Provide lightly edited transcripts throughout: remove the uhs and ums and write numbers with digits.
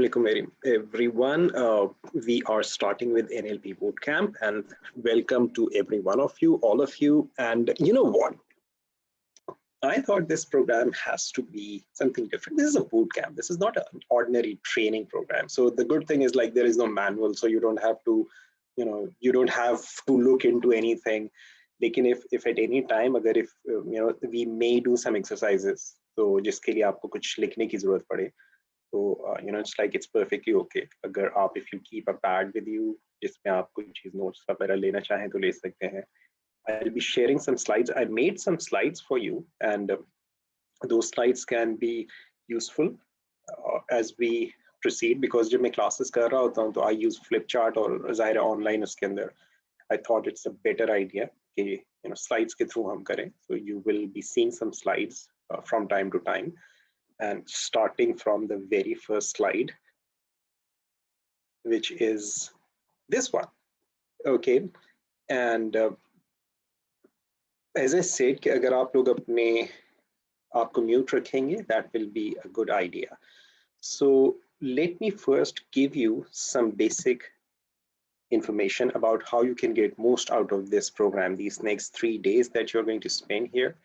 Assalamualaikum everyone. We are starting with NLP Bootcamp, and welcome to every one of you, all of you. And you know what? I thought this program has to be something different. This is a bootcamp. This is not an ordinary training program. So the good thing is, like, there is no manual, so you don't have to, you don't have to look into anything. लेकिन if at any time अगर we may do some exercises, तो जिसके लिए आपको कुछ लिखने की जरूरत पड़े, so it's like it's perfectly okay. अगर आप if you keep a pad with you जिसमें आप कुछ चीज notes वगैरह लेना चाहें तो ले सकते हैं. I'll be sharing some slides. I made some slides for you, and those slides can be useful as we proceed, because जब मैं classes कर रहा होता हूँ तो I use flip chart और ज़ाहिर है online उसके अंदर. I thought it's a better idea कि slides के through हम करें. So you will be seeing some slides from time to time, and starting from the very first slide, which is this one. Okay, and as I said कि अगर आप लोग अपने आपको mute रखेंगे, that will be a good idea. So let me first give you some basic information about how you can get most out of this program these next 3 days that you're going to spend here.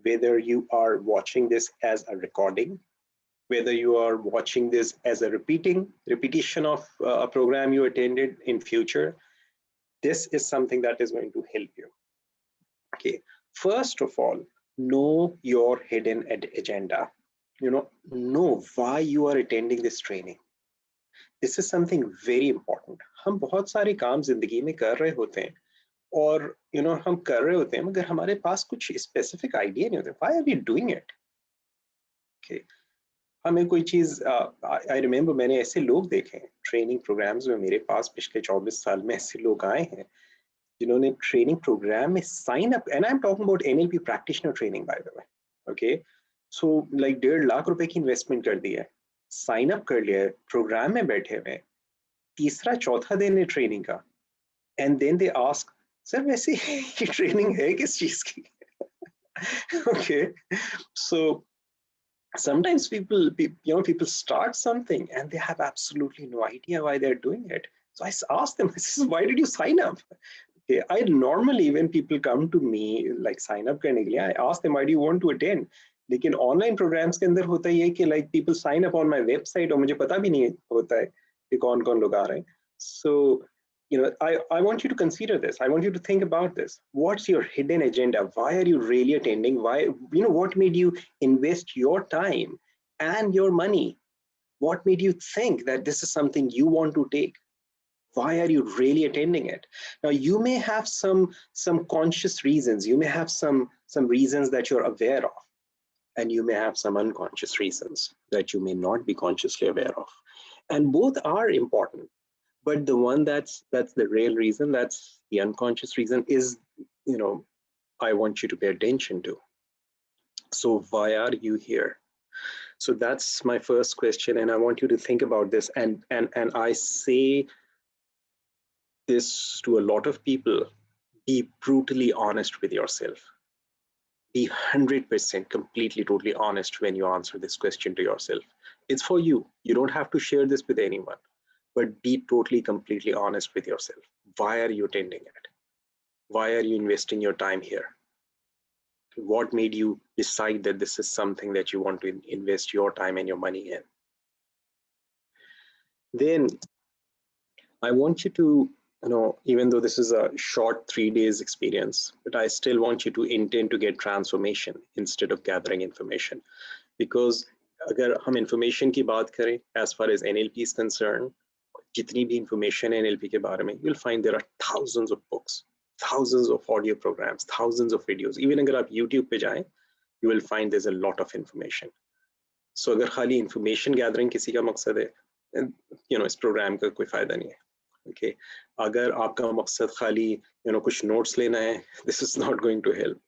Whether you are watching this as a recording, whether you are watching this as a repetition of a program you attended in future, this is something that is going to help you. Okay, first of all, know your hidden agenda. Know why you are attending this training. This is something very important. हम बहुत सारे काम जिंदगी में कर रहे होते हैं और हम कर रहे होते हैं मगर हमारे पास कुछ स्पेसिफिक आइडिया नहीं होते. Why are we doing it? Okay, हमें कोई चीज I remember मैंने ऐसे लोग देखे हैं ट्रेनिंग प्रोग्राम्स में. मेरे पास पिछले 24 साल में ऐसे लोग आए हैं जिन्होंने ट्रेनिंग प्रोग्राम में sign up, and I am talking about NLP practitioner training by the way. Okay, so like 1.5 lakh रुपए की इन्वेस्टमेंट कर दी है, साइन अप कर लिया है, प्रोग्राम में बैठे हुए, तीसरा चौथा दिन है ट्रेनिंग का, and then they ask, sir वैसे ये ट्रेनिंग है किस चीज की? Okay, so sometimes people start something and they have absolutely no idea why they're doing it. So I asked them, why did you sign up? Okay, I normally, when people come to me like sign up करने के लिए, I ask them, why do you want to attend? लेकिन online programmes के अंदर होता ही है कि like people sign up on my website और मुझे पता भी नहीं होता है कि कौन कौन लोग आ रहे हैं. So I want you to consider this. I want you to think about this. What's your hidden agenda? Why are you really attending? Why, what made you invest your time and your money? What made you think that this is something you want to take? Why are you really attending it? Now, you may have some conscious reasons. You may have some reasons that you're aware of, and you may have some unconscious reasons that you may not be consciously aware of. And both are important. But the one that's the real reason, that's the unconscious reason, is, I want you to pay attention to. So why are you here? So that's my first question, and I want you to think about this. And I say this to a lot of people: be brutally honest with yourself. Be 100% completely, totally honest when you answer this question to yourself. It's for you. You don't have to share this with anyone. But be totally, completely honest with yourself. Why are you attending it? Why are you investing your time here? What made you decide that this is something that you want to invest your time and your money in? Then I want you to, even though this is a short 3 days experience, but I still want you to intend to get transformation instead of gathering information. Because अगर हम information की बात करें, as far as NLP is concerned, जितनी भी information है NLP के बारे में, you'll find there are thousands of books, thousands of audio programs, thousands of videos. Even अगर आप YouTube पे जाएं, you will find there's a lot of information. So अगर खाली information gathering किसी का मकसद है, इस program का कोई फायदा नहीं है. Okay, अगर आपका मकसद खाली कुछ notes लेना है, this is not going to help.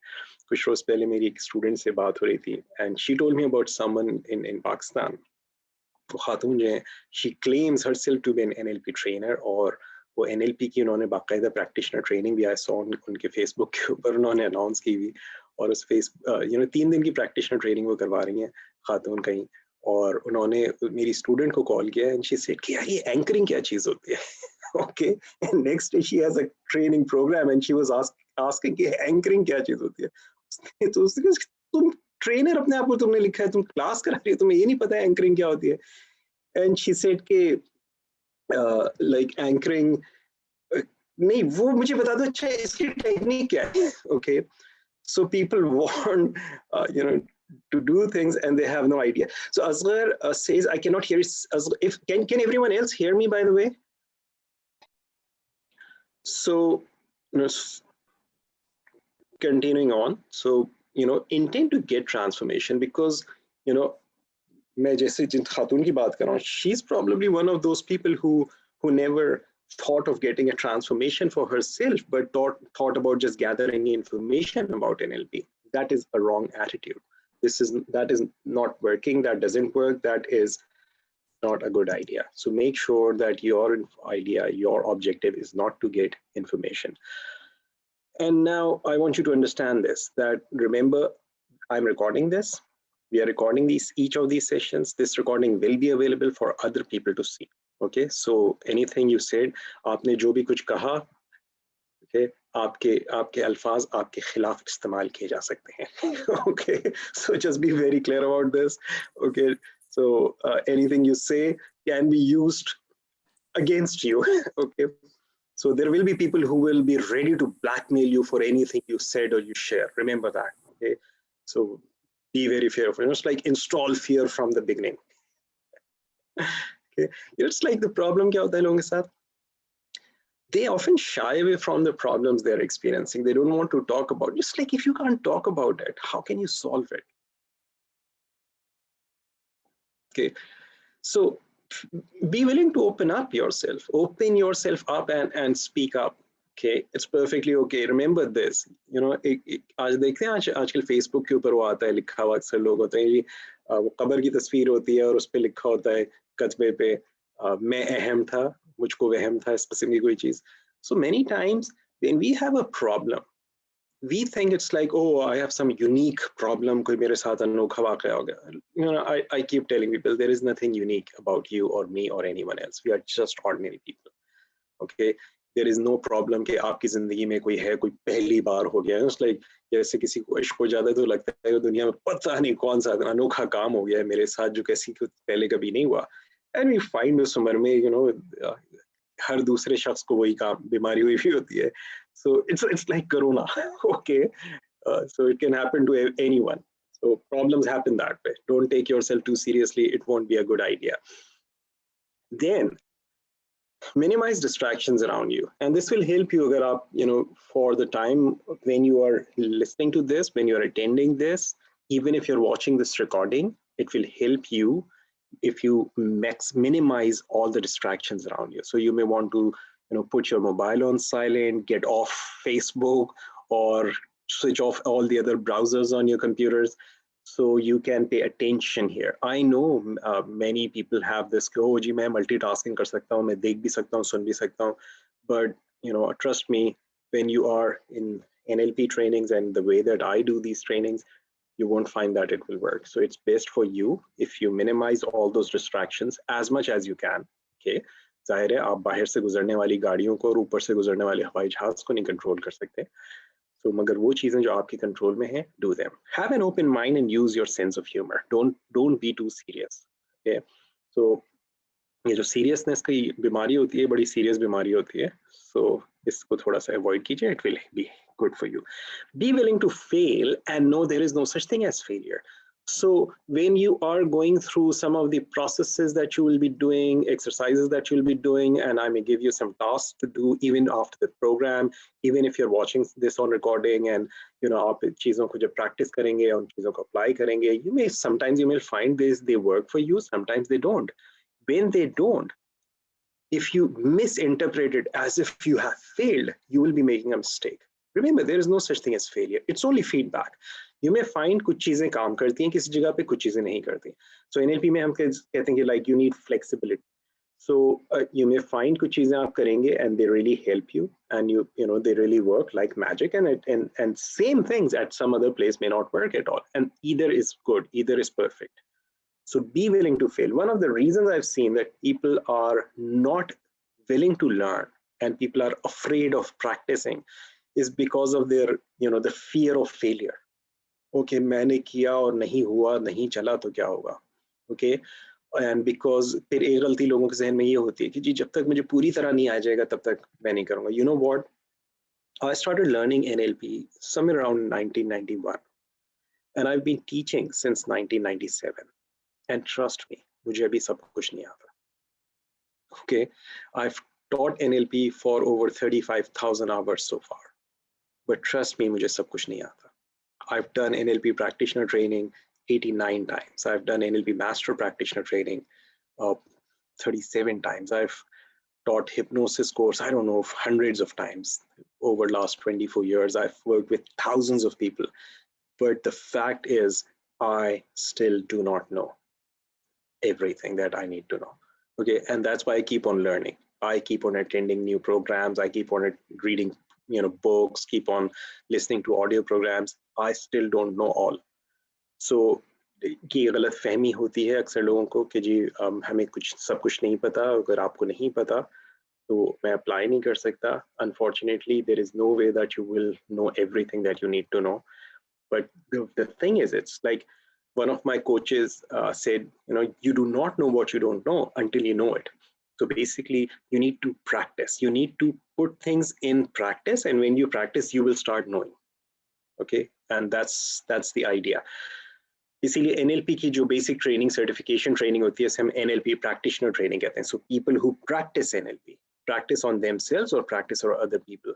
कुछ रोज पहले मेरी एक student से बात हो रही थी, and she told me about someone in Pakistan. वो खातून जो है, she claims herself to be an NLP trainer, और वो NLP की उन्होंने बाकायदा प्रैक्टिशनर ट्रेनिंग भी, आई सॉ उनके फेसबुक के ऊपर उन्होंने अनाउंस की हुई, और उस 3 दिन की प्रैक्टिशनर ट्रेनिंग वो करवा रही हैं खातून कहीं, और उन्होंने मेरी स्टूडेंट को कॉल किया एंड शी सेड कि यार ये एंकरिंग क्या चीज होती है. Okay, and next day she has a training program and she was asking कि एंकरिंग क्या चीज होती है. तो उसने, तुम ट्रेनर अपने आप को तुमने लिखा है, तुम क्लास करा रही हो, तुम्हें ये नहीं पता है एंकरिंग क्या होती है. एंड शी सेड कि लाइक एंकरिंग नहीं, वो मुझे बता दो, अच्छा इसकी टेक्निक क्या है. Okay, so people want you know to do things and they have no idea. So Asghar says I cannot hear. If can everyone else hear me, by the way? So continuing on, so intend to get transformation, because मैं जैसे जिन खातून की बात कर रहा हूँ, she's probably one of those people who never thought of getting a transformation for herself, but thought about just gathering information about NLP. That is a wrong attitude. That is not working. That doesn't work. That is not a good idea. So make sure that your idea, your objective is not to get information. And now I want you to understand this, that remember, I'm recording this. We are recording each of these sessions. This recording will be available for other people to see. Okay, so anything you said, आपने जो भी कुछ कहा, okay, आपके अल्फाज आपके खिलाफ इस्तेमाल किए जा सकते हैं. Okay, so just be very clear about this. Okay, so anything you say can be used against you. Okay, so there will be people who will be ready to blackmail you for anything you said or you share. Remember that. Okay, so be very fearful. It's like install fear from the beginning. Okay, it's like the problem kya hota hai logon ke sath? They often shy away from the problems they're experiencing. They don't want to talk about it. Just like if you can't talk about it, how can you solve it? Okay, so be willing to open up yourself. Open yourself up and speak up. Okay, it's perfectly okay. Remember this. आज देखते हैं आजकल Facebook के ऊपर वो आता है लिखा हुआ, अक्सर लोग होते हैं जी, वो कब्र की तस्वीर होती है और उस पर लिखा होता है कतबे पे, मैं अहम था, मुझको वहम था, इस किस्म की कोई चीज. So many times when we have a problem, we think it's like, oh, I have some unique problem, koi mere saath anokha waqia ho gaya. I keep telling people there is nothing unique about you or me or anyone else. We are just ordinary people. Okay, there is no problem कि आपकी जिंदगी में कोई है, कोई पहली बार हो गया है. It's like जैसे किसी को इश्क हो जाता है तो लगता है दुनिया में पता नहीं कौन सा अनोखा काम हो गया है मेरे साथ जो किसी को पहले कभी नहीं हुआ. And we find उस उम्र में हर दूसरे शख्स को वही काम बीमारी हुई भी होती है. So it's like corona. Okay, so it can happen to anyone. So problems happen that way. Don't take yourself too seriously. It won't be a good idea. Then minimize distractions around you, and this will help you agar aap, for the time when you are listening to this, when you're attending this, even if you're watching this recording, it will help you if you minimize all the distractions around you. So you may want to put your mobile on silent, get off Facebook, or switch off all the other browsers on your computers, so you can pay attention here. I know many people have this, oh ji main multitasking kar sakta hu, main dekh bhi sakta hu, sun bhi sakta hu. But trust me, when you are in NLP trainings and the way that I do these trainings, you won't find that it will work. So it's best for you if you minimize all those distractions as much as you can. Okay, जाहिर है आप बाहर से गुजरने वाली गाड़ियों को और ऊपर से गुजरने वाले हवाई जहाज को नहीं कंट्रोल कर सकते. So मगर वो चीजें जो आपके कंट्रोल में हैं, do them. Have an open mind and use your sense of humor. Don't be too serious. Okay, so ये जो सीरियसनेस की बीमारी होती है, बड़ी सीरियस बीमारी होती है. So इसको थोड़ा सा अवॉइड कीजिए. It will be good for you. Be willing to fail and know there is no such thing as failure. So when you are going through some of the processes that you will be doing, exercises that you'll be doing, and I may give you some tasks to do even after the program, even if you're watching this on recording and आप चीज़ों को जब practice करेंगे, उन चीज़ों को apply करेंगे, sometimes you may find they work for you, sometimes they don't. When they don't, if you misinterpret it as if you have failed, you will be making a mistake. Remember, there is no such thing as failure. It's only feedback. You may find कुछ चीजें काम करती हैं किसी जगह पे, कुछ चीजें नहीं करती. So NLP में हम कहते हैं कि like you need flexibility. So you may find कुछ चीजें आप करेंगे and they really help you, and they really work like magic, and same things at some other place may not work at all, and either is good, either is perfect. So be willing to fail. One of the reasons I've seen that people are not willing to learn and people are afraid of practicing is because of their, the fear of failure. Okay, मैंने किया और नहीं हुआ, नहीं चला तो क्या होगा? Okay, and because फिर एक गलती लोगों के जहन में ये होती है कि जी जब तक मुझे पूरी तरह नहीं आ जाएगा तब तक मैं नहीं करूँगा. You know what? I started learning NLP somewhere around 1991 and I've been teaching since 1997. And trust me, मुझे अभी सब कुछ नहीं आता. Okay, I've taught NLP for over 35,000 hours so far. But trust me, मुझे सब कुछ नहीं आता. I've done NLP practitioner training 89 times. I've done NLP master practitioner training 37 times. I've taught hypnosis course, I don't know, hundreds of times over last 24 years. I've worked with thousands of people. But the fact is, I still do not know everything that I need to know. Okay, and that's why I keep on learning. I keep on attending new programs. I keep on reading, books, keep on listening to audio programs. I still don't know all. So ये गलत फहमी होती है अक्सर लोगों को कि जी हमें सब कुछ नहीं पता. अगर आपको नहीं पता तो मैं अप्लाई नहीं कर सकता. Unfortunately, there is no way that you will know everything that you need to know. But the thing is, it's like one of my coaches said, you do not know what you don't know until you know it. So basically, you need to practice. You need to put things in practice, and when you practice, you will start knowing. Okay, and that's the idea. इसीलिए NLP की जो basic training, certification training होती है, हम NLP practitioner training कहते हैं. So people who practice NLP, practice on themselves or practice on other people.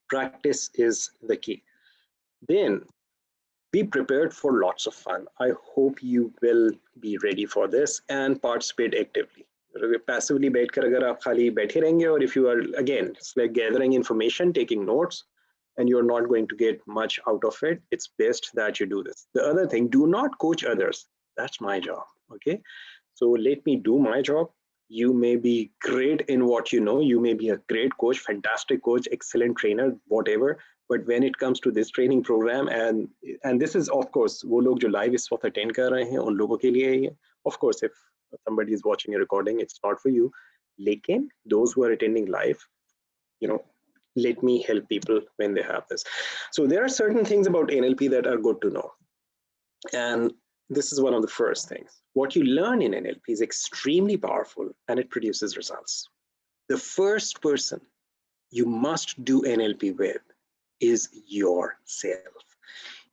Practice is the key. Then be prepared for lots of fun. I hope you will be ready for this and participate actively. Passively बैठकर अगर आप खाली बैठे रहेंगे, or if you are, again, it's like gathering information, taking notes, and you're not going to get much out of it, it's best that you do this. The other thing, do not coach others. That's my job, okay? So let me do my job. You may be great in what you know. You may be a great coach, fantastic coach, excellent trainer, whatever. But when it comes to this training program, and this is, of course, वो लोग जो live इस वक्त attend कर रहे हैं, उन लोगों के लिए ही है. Of course, if somebody is watching a recording, it's not for you. लेकिन those who are attending live, let me help people when they have this. So there are certain things about NLP that are good to know. And this is one of the first things. What you learn in NLP is extremely powerful and it produces results. The first person you must do NLP with is yourself.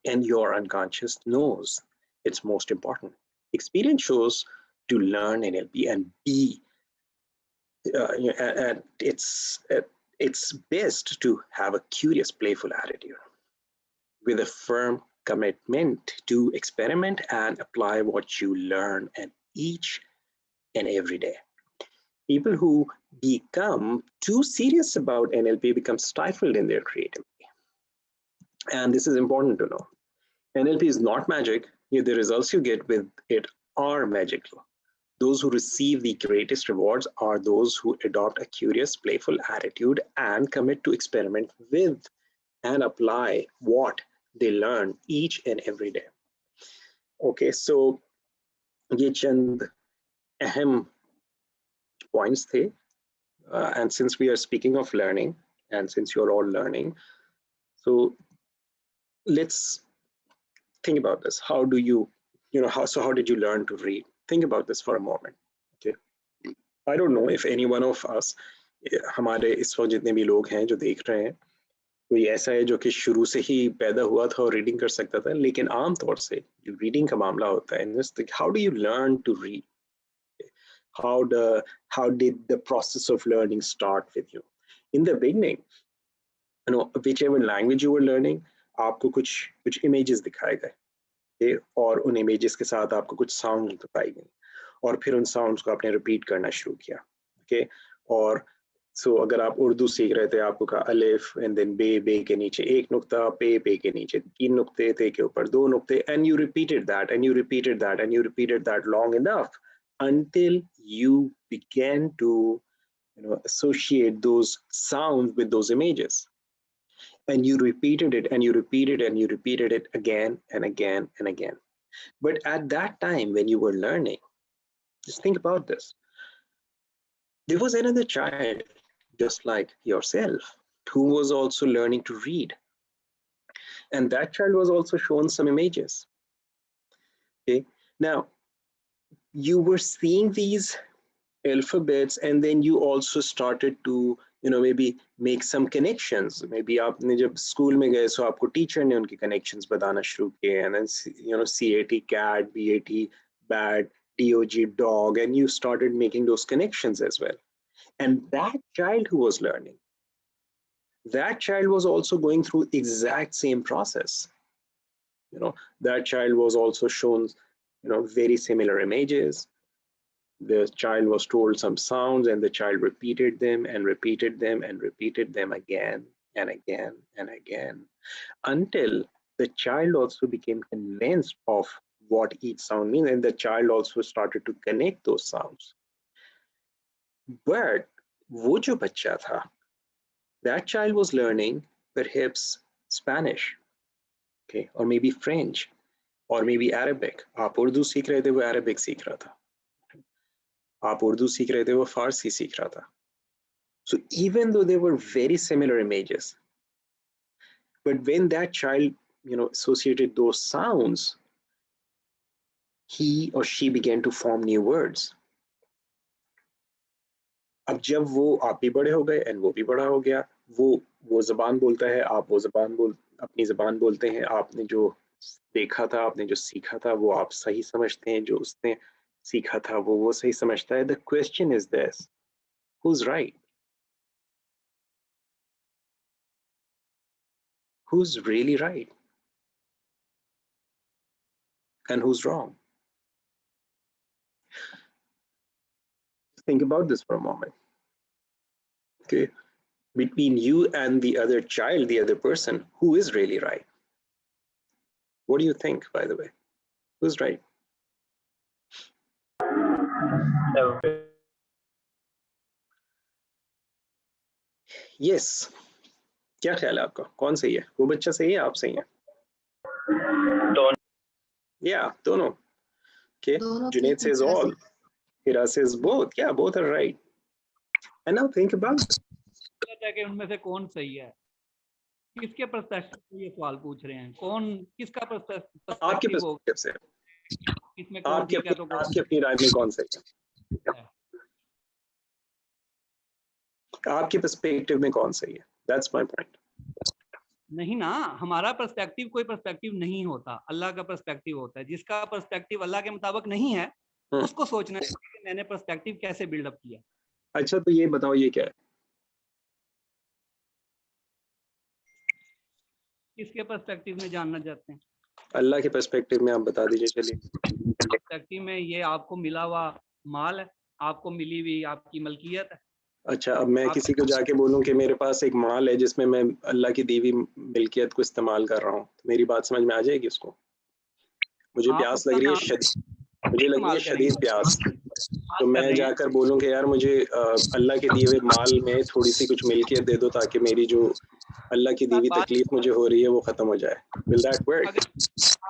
And your unconscious knows it's most important. Experience shows to learn NLP and be, and it's best to have a curious, playful attitude with a firm commitment to experiment and apply what you learn and each and every day. People who become too serious about NLP become stifled in their creativity. And this is important to know. NLP is not magic. The results you get with it are magical. Those who receive the greatest rewards are those who adopt a curious, playful attitude and commit to experiment with and apply what they learn each and every day. Okay, so ये चंद अहम points थे. And since we are speaking of learning, and since you're all learning, so let's think about this. How do you, how did you learn to read? Think about this for a moment. Okay, I don't know if any one of us, हमारे इस वक्त जितने भी लोग हैं जो देख रहे हैं, कोई ऐसा है जो कि शुरू से ही पैदा हुआ था और रीडिंग कर सकता था, लेकिन आम तौर से जो रीडिंग का मामला होता है, how do you learn to read? How did the process of learning start with you? In the beginning, whichever language you were learning, आपको कुछ images दिखाए गए. और उन इमेजेस के साथ आपको कुछ साउंड बताई गई और फिर उन साउंड्स को आपने रिपीट करना शुरू किया. ओके, और सो अगर आप उर्दू सीख रहे थे, आपको कहा अलिफ एंड देन बे के नीचे एक नुक्ता, पे के नीचे 3 नुक्ते, ते के ऊपर 2 नुक्ते, and you repeated that and you repeated that and you repeated that long enough until you began to associate those sounds with those images. And you repeated it and you repeated and you repeated it again and again and again. But at that time when you were learning, just think about this. There was another child, just like yourself, who was also learning to read. And that child was also shown some images. Okay. Now, you were seeing these alphabets, and then you also started to maybe make some connections. Maybe आपने जब school में गए so आपको teacher ने उनके connections बताना शुरू किए, and then CAT cat, BAT bat, DOG dog, and you started making those connections as well. And that child who was learning, that child was also going through exact same process. That child was also shown very similar images. The child was told some sounds, and the child repeated them and repeated them and repeated them again and again and again, until the child also became convinced of what each sound means, and the child also started to connect those sounds. But वो जो बच्चा था, that child was learning perhaps Spanish, okay, or maybe French, or maybe Arabic. आप उर्दू सीख रहे थे, वो Arabic सीख रहा था. आप उर्दू सीख रहे थे, वो फारसी सीख रहा था. So even though they were very similar images, but when that child associated those sounds, he or she began to form new words. अब जब वो आप भी बड़े हो गए and वो भी बड़ा हो गया, वो ज़बान बोलता है, आप वो अपनी ज़बान बोलते हैं. आपने जो देखा था, आपने जो सीखा था, वो आप सही समझते हैं. जो उसने सीखा था, वो सही समझता है. The question is this: who's right? Who's really right? And who's wrong? Think about this for a moment. Okay, between you and the other child, the other person, who is really right? What do you think, by the way? Who's right? Yes. क्या ख्याल है आपका? कौन सही है? वो बच्चा सही है, आप सही हैं? दोनों. Yeah, दोनों. Okay. Junaid says all. Hira says both. Yeah, both are right. And now think about it. कि उनमें से कौन सही है, किसके पर्सपेक्टिव से ये सवाल पूछ रहे हैं, किसका पर्सपेक्टिव आपके पर्सपेक्टिव से, इसमें आपकी अपनी राय में कौन सही है? आपके पर्सपेक्टिव में कौन सही है? That's my point. नहीं ना, हमारा पर्सपेक्टिव कोई पर्सपेक्टिव नहीं होता, अल्लाह का पर्सपेक्टिव होता है. जिसका पर्सपेक्टिव अल्लाह के मुताबिक नहीं है, उसको सोचना है कि मैंने पर्सपेक्टिव कैसे बिल्डअप किया. अच्छा, तो ये बताओ, ये क्या है? किसके पर्सपेक्टिव में जानना चाहते हैं? अल्लाह के पर्सपेक्टिव में आप बता दीजिए. चलिए, पर्सपेक्टिव में ये आपको मिला हुआ माल है, आपको मिली हुई आपकी मलकियत है. अच्छा, अब मैं किसी को जाके बोलूं कि मेरे पास एक माल है जिसमें मैं अल्लाह की दी हुई मिल्कियत को इस्तेमाल कर रहा हूँ, मेरी बात समझ में आ जाएगी उसको? मुझे प्यास लग रही है, मुझे लग रही है शदीद प्यास, तो मैं जाकर बोलूं कि यार मुझे अल्लाह के दिए हुए माल में थोड़ी सी कुछ मिल्कियत दे दो ताकि मेरी जो अल्लाह की दी हुई तकलीफ मुझे हो रही है वो खत्म हो जाए. Will that work?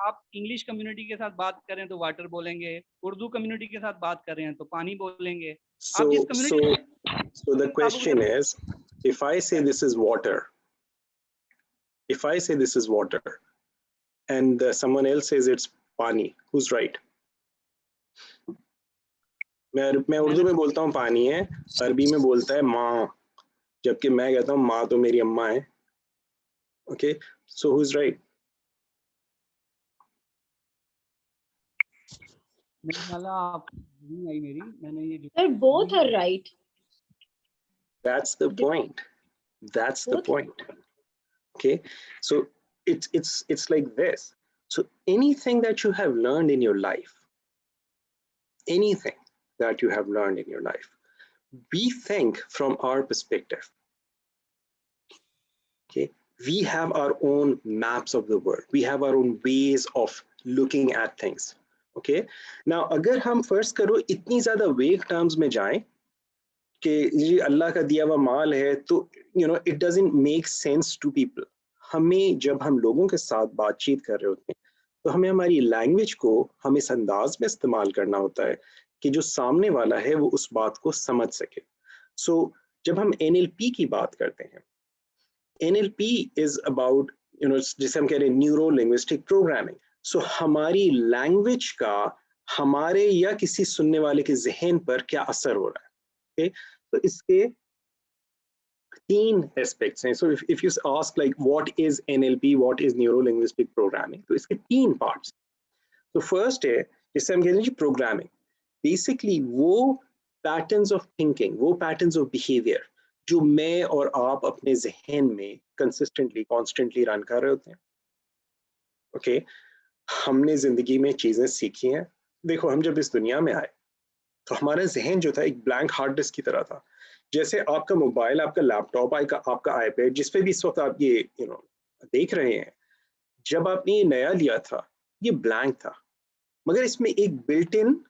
आप इंग्लिश कम्युनिटी के साथ बात करें तो वाटर बोलेंगे, उर्दू कम्युनिटी के साथ बात कर रहे हैं तो पानी बोलेंगे. So the question is, if I say this is water, and someone else says it's pani, who's right? मैं उर्दू में बोलता हूँ पानी है, अरबी में बोलता है माँ, जबकि मैं कहता हूँ माँ तो मेरी अम्मा है. Okay, so who's right? Both are right. That's the point. That's the point. Okay, so it's like this. So anything that you have learned in your life, we think from our perspective. Okay, we have our own maps of the world. We have our own ways of looking at things. Okay, now अगर हम first करो इतनी ज़्यादा वेग terms में जाएं कि ये अल्लाह का दिया हुआ माल है, तो it doesn't make sense to people. हमें जब हम लोगों के साथ बातचीत कर रहे होते हैं, तो हमें हमारी लैंग्वेज को हम इस अंदाज में इस्तेमाल करना होता है कि जो सामने वाला है वो उस बात को समझ सके। सो जब हम NLP की बात करते हैं, NLP इज अबाउट जिसे हम कह रहे हैं न्यूरो लिंग्विस्टिक प्रोग्रामिंग। सो हमारी लैंग्वेज का हमारे या किसी सुनने वाले के जहन पर क्या असर हो रहा है। तो इसके तीन एस्पेक्ट्स हैं। सो if you ask like what is NLP, what is neuro linguistic programming, तो इसके तीन पार्ट्स। तो फर्स्ट है जिसे हम कहते हैं प्रोग्रामिंग। बेसिकली वो पैटर्न्स ऑफ थिंकिंग, वो पैटर्न्स ऑफ बिहेवियर जो मैं और आप अपने जहन में कंसिस्टेंटली कॉन्स्टेंटली रन कर रहे होते हैं। ओके हमने जिंदगी में चीजें सीखी हैं। देखो हम जब इस दुनिया में आए तो हमारा जहन जो था एक ब्लैंक हार्ड डिस्क की तरह था। जैसे आपका मोबाइल, आपका लैपटॉप, आपका आईपैड, जिस पे भी इस वक्त आप ये देख रहे हैं, जब आपने ये नया लिया था ये ब्लैंक था, मगर इसमें एक बिल्ट इन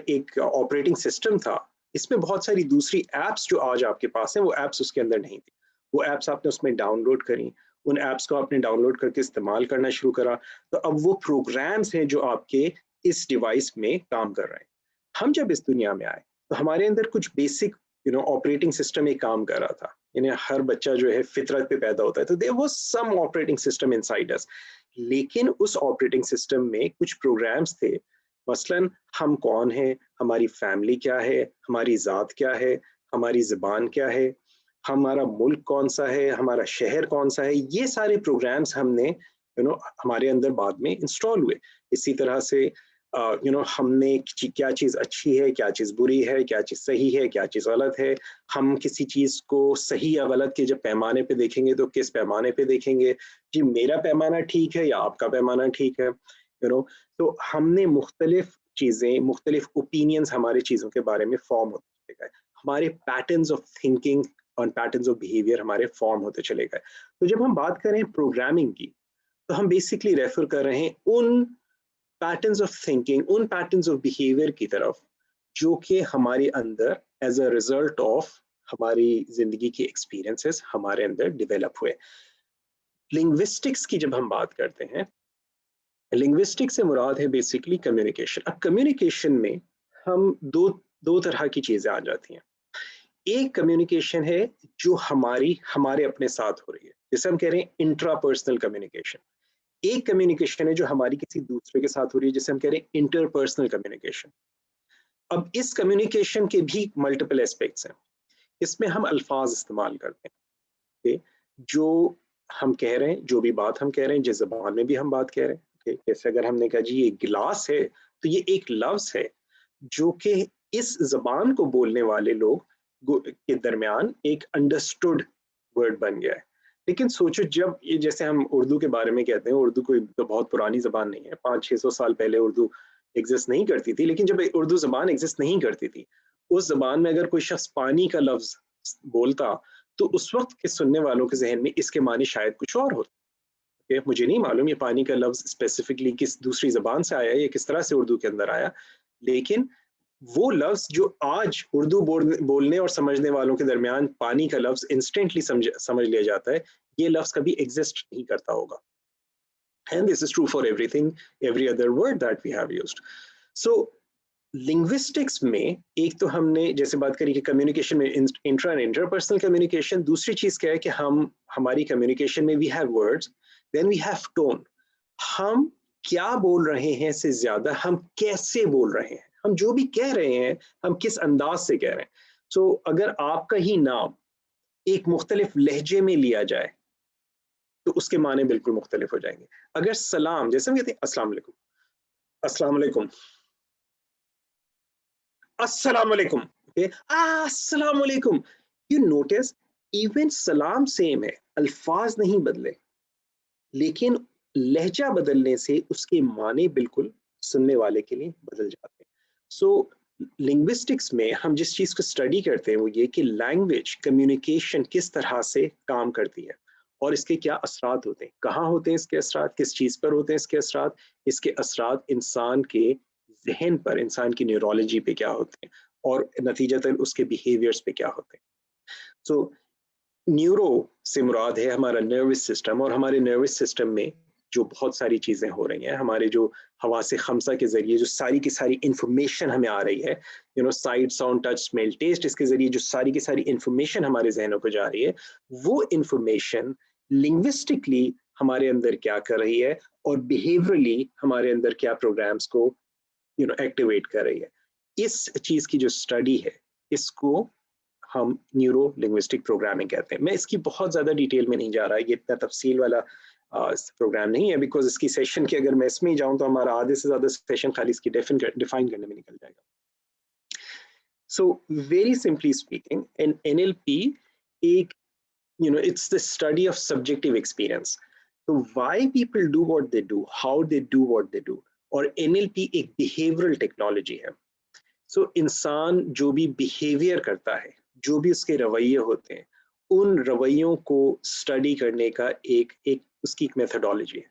एक ऑपरेटिंग सिस्टम था। इसमें बहुत सारी दूसरी एप्स जो आज आपके पास हैं वो एप्स उसके अंदर नहीं थी। वो एप्स आपने उसमें डाउनलोड करी, उन एप्स को आपने डाउनलोड करके इस्तेमाल करना शुरू करा, तो अब वो प्रोग्राम्स हैं जो आपके इस डिवाइस में काम कर रहे हैं। हम जब इस दुनिया में आए तो हमारे अंदर कुछ बेसिक ऑपरेटिंग सिस्टम एक काम कर रहा था। हर बच्चा जो है फितरत पे पैदा होता है, तो there was some operating system inside us. लेकिन उस ऑपरेटिंग सिस्टम में कुछ प्रोग्राम्स थे, मसलन हम कौन हैं, हमारी फैमिली क्या है, हमारी ज़ात क्या है, हमारी ज़बान क्या है, हमारा मुल्क कौन सा है, हमारा शहर कौन सा है। ये सारे प्रोग्राम्स हमने हमारे अंदर बाद में इंस्टॉल हुए। इसी तरह से हमने क्या चीज़ अच्छी है, क्या चीज़ बुरी है, क्या चीज़ सही है, क्या चीज़ गलत है। हम किसी चीज़ को सही या गलत के जब पैमाने पे देखेंगे तो किस पैमाने पे देखेंगे, जी मेरा पैमाना ठीक है या आपका पैमाना ठीक है। तो हमने मुख्तलिफ चीज़ें, मुख्तलिफ ओपिनियंस हमारे चीज़ों के बारे में फॉर्म होते चले गए। हमारे पैटर्न्स ऑफ थिंकिंग और पैटर्न्स ऑफ बिहेवियर हमारे फॉर्म होते चले गए। तो जब हम बात करें प्रोग्रामिंग की, तो हम बेसिकली रेफर कर रहे हैं उन पैटर्न्स ऑफ थिंकिंग, उन पैटर्न्स ऑफ बिहेवियर की तरफ जो कि हमारे अंदर एज अ रिजल्ट ऑफ हमारी जिंदगी के एक्सपीरियंसेस हमारे अंदर डेवलप हुए। लिंग्विस्टिक्स की जब हम बात करते हैं, लिंग्विस्टिक्स से मुराद है बेसिकली कम्युनिकेशन। अब कम्युनिकेशन में हम दो तरह की चीजें आ जाती हैं। एक कम्युनिकेशन है जो हमारे अपने साथ हो रही है, जिसे हम कह रहे हैं इंट्रापर्सनल कम्युनिकेशन। एक कम्युनिकेशन है जो हमारी किसी दूसरे के साथ हो रही है, जिसे हम कह रहे हैं इंटरपर्सनल कम्युनिकेशन। अब इस कम्युनिकेशन के भी मल्टीपल एस्पेक्ट्स हैं। इसमें हम अल्फाज इस्तेमाल करते हैं, जो हम कह रहे हैं, जो भी बात हम कह रहे हैं, जिस जबान में भी हम बात कह रहे हैं। जैसे अगर हमने कहा जी ये गिलास है, तो ये एक लफ्ज है जो कि इस जबान को बोलने वाले लोग के दरमियान एक अंडरस्टूड वर्ड बन गया है। लेकिन सोचो जब ये, जैसे हम उर्दू के बारे में कहते हैं, उर्दू कोई तो बहुत पुरानी जबान नहीं है, 500-600 साल पहले उर्दू एग्जिस्ट नहीं करती थी। लेकिन जब उर्दू जबान एग्जिस्ट नहीं करती थी, उस जबान में अगर कोई शख्स पानी का लफ्ज बोलता तो उस वक्त के सुनने वालों के जहन में इसके मानी शायद कुछ और होते। मुझे नहीं मालूम ये पानी का लफ्ज स्पेसिफिकली किस दूसरी जबान से आया, ये किस तरह से उर्दू के अंदर आया, लेकिन वो लफ्ज जो आज उर्दू बोलने और समझने वालों के दरमियान पानी का लफ्ज इंस्टेंटली समझ लिया जाता है, ये लफ्ज कभी एग्जिस्ट नहीं करता होगा। And this is true for everything, every other word that we have used. So linguistics में एक तो हमने जैसे बात करी कि कम्युनिकेशन में इंट्रा एंड इंटरपर्सनल कम्युनिकेशन, दूसरी चीज क्या है कि हमारी कम्युनिकेशन में we have words, then we have tone. हम क्या बोल रहे हैं से ज्यादा हम कैसे बोल रहे हैं, हम जो भी कह रहे हैं हम किस अंदाज से कह रहे हैं। सो अगर आपका ही नाम एक मुख्तलिफ लहजे में लिया जाए तो उसके माने बिल्कुल मुख्तलिफ हो जाएंगे। अगर सलाम, जैसे हम कहते हैं अस्सलाम वालेकुम, अस्सलाम वालेकुम, अस्सलाम वालेकुम, अस्सलाम वालेकुम, यू नोटिस इवन सलाम सेम है, अल्फाज नहीं बदले, लेकिन लहजा बदलने से उसके माने बिल्कुल सुनने वाले के लिए बदल जाते हैं। सो लिंग्विस्टिक्स में हम जिस चीज़ को स्टडी करते हैं वो ये कि लैंग्वेज कम्युनिकेशन किस तरह से काम करती है और इसके क्या असरात होते हैं, कहाँ होते हैं इसके असरात, किस चीज़ पर होते हैं इसके असरात, इसके असरात इंसान के जहन पर, इंसान की न्यूरोलॉजी पे क्या होते हैं और नतीजतन उसके बिहेवियर्स पे क्या होते हैं। सो न्यूरो से मुराद है हमारा नर्वस सिस्टम, और हमारे नर्वस सिस्टम में जो बहुत सारी चीज़ें हो रही हैं, हमारे जो हवासे खमसा के ज़रिए जो सारी की सारी इंफॉर्मेशन हमें आ रही है, sight, sound, touch, smell, taste, इसके ज़रिए जो सारी की सारी इंफॉर्मेशन हमारे जहनों को जा रही है, वो इंफॉर्मेशन लिंग्विस्टिकली हमारे अंदर क्या कर रही है और बिहेवियरली हमारे अंदर क्या प्रोग्राम्स को एक्टिवेट कर रही है। इस चीज़ की जो स्टडी है, इसको हम न्यूरो लिंग्विस्टिक प्रोग्रामिंग कहते हैं। मैं इसकी बहुत ज़्यादा डिटेल में नहीं जा रहा, ये इतना तफसील वाला प्रोग्राम नहीं है, बिकॉज इसकी सेशन की अगर मैं इसमें ही जाऊँ तो हमारा आधे से ज़्यादा सेशन खाली इसकी डिफाइन करने में निकल जाएगा। So very simply speaking, in NLP, it's the study of subjective experience. So why people do what they do, how they do what they do, और NLP एक behavioral technology है. So इंसान जो भी behavior करता है, जो भी उसके रवैये होते हैं, उन रवैयों को स्टडी करने का एक उसकी एक मेथोडोलॉजी है.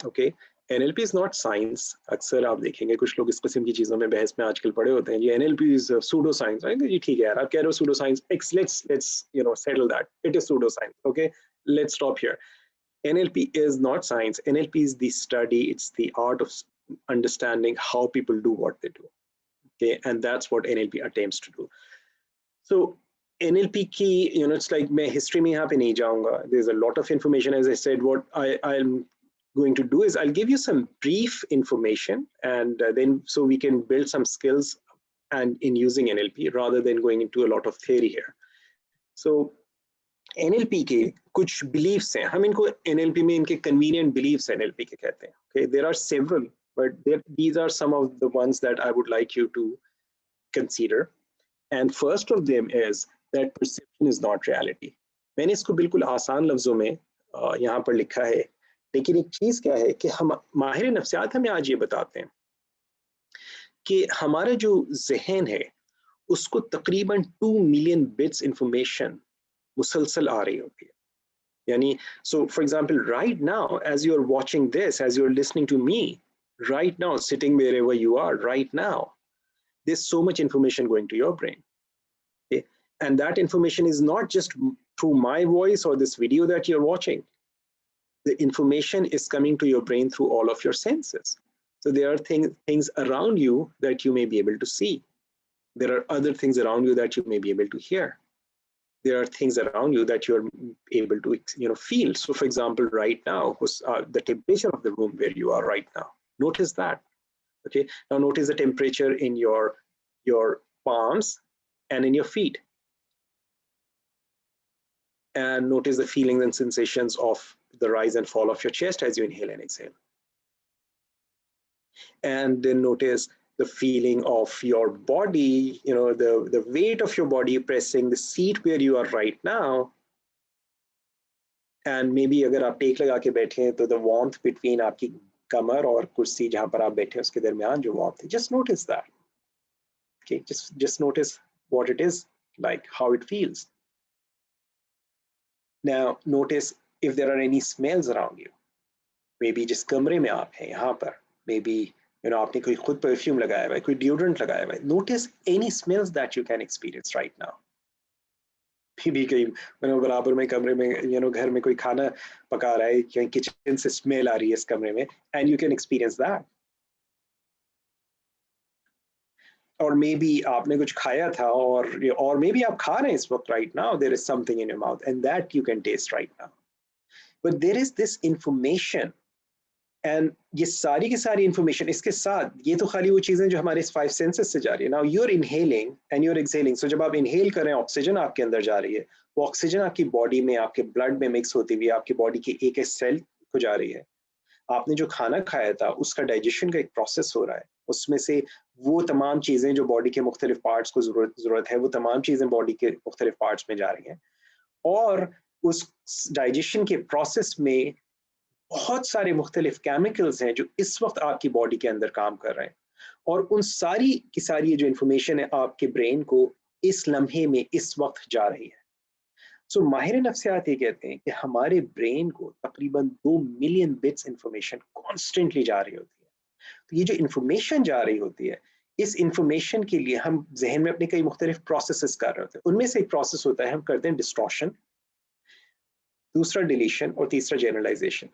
Okay, NLP is not science. अक्सर आप देखेंगे कुछ लोग इस किस्म की चीजों में बहस में आजकल पड़े होते हैं, ये NLP इज सूडो साइंस. जी ठीक है यार, आप कह रहे हो pseudo science, let's settle that. It is pseudo science. Okay, let's stop here. NLP is not science. NLP is the study, it's the art of understanding how people do what they do. Okay, and that's what NLP attempts to do. So NLP की, it's like मैं history में यहाँ पे नहीं जाऊँगा. There's a lot of information, as I said. What I'm going to do is I'll give you some brief information, and then so we can build some skills and in using NLP rather than going into a lot of theory here. So NLP के कुछ beliefs हैं, हम इनको NLP में इनके convenient beliefs NLP के कहते हैं. Okay, there are several, but these are some of the ones that I would like you to consider. And first of them is that perception is not reality. मैंने इसको बिल्कुल आसान लफ्जों में यहाँ पर लिखा है, लेकिन एक चीज क्या है कि हम माहिर नफ्सियात हमें आज ये बताते हैं कि हमारा जो जहन है उसको तकरीबन 2 मिलियन बिट्स इंफॉर्मेशन मुसलसल आ रही होती है. यानी so for example right now as you are watching this, as you are listening to me right now, sitting wherever you are right now, there's so much information going to your brain. Okay? And that information is not just through my voice or this video that you're watching. The information is coming to your brain through all of your senses. So there are things around you that you may be able to see. There are other things around you that you may be able to hear. There are things around you that you're able to feel. So for example, right now, the temperature of the room where you are right now, notice that. Okay, now notice the temperature in your palms and in your feet. And notice the feelings and sensations of the rise and fall of your chest as you inhale and exhale. And then notice the feeling of your body, the weight of your body pressing the seat where you are right now. And maybe agar aap टेक लगा के बैठे हैं तो the warmth between आपकी कमर और कुर्सी जहां पर आप बैठे हैं उसके दरमियान जो warmth है, just notice that. Okay, just notice what it is like, how it feels. Now notice if there are any smells around you. Maybe जिस कमरे में आप हैं यहाँ पर, maybe आपने कोई खुद परफ्यूम लगाया हुआ है, कोई डिओड्रेंट लगाया हुआ है. Notice any smells that you can experience right now. भी कहीं बराबर में कमरे में घर में कोई खाना पका रहा है, कहीं किचन से स्मेल आ रही है इस कमरे में, and you can experience that. और maybe आपने कुछ खाया था और maybe आप खा रहे हैं इस वक्त right now, there is something in your mouth and that you can taste right now. But there is this information, and ये सारी की सारी information इसके साथ, ये तो खाली वो चीजें जो हमारे 5 senses से जा रही है. Now you're inhaling and you're exhaling. So जब आप inhale कर रहे हैं, ऑक्सीजन आपके अंदर जा रही है, वो ऑक्सीजन आपकी बॉडी में, आपके ब्लड में मिक्स होती हुई आपकी बॉडी के एक सेल को जा रही है. आपने जो खाना खाया था उसका डाइजेशन का एक प्रोसेस हो रहा है, उसमें से वो तमाम चीजें जो बॉडी के मुख्तलिफ पार्ट्स को जरूरत है, वो तमाम चीजें बॉडी के मुख्तलिफ पार्ट्स में जा रही हैं. और उस डाइजेशन के प्रोसेस में बहुत सारे मुख्तलिफ केमिकल्स हैं जो इस वक्त आपकी बॉडी के अंदर काम कर रहे हैं, और उन सारी की सारी जो इंफॉर्मेशन है आपके ब्रेन को इस लम्हे में इस वक्त जा रही है. सो माहिर नफ्सियात ये कहते हैं कि हमारे ब्रेन को तकरीबन 2 मिलियन बिट्स इंफॉर्मेशन कॉन्स्टेंटली जा रही होती है. तो ये जो इंफॉर्मेशन जा रही होती है, इस इंफॉर्मेशन के लिए हम जहन में अपने कई मुख्तलिफ प्रोसेसेस कर रहे होते हैं. उनमें से एक प्रोसेस होता है, हम करते हैं डिस्टॉर्शन, दूसरा डिलीशन और तीसरा जनरलाइजेशन.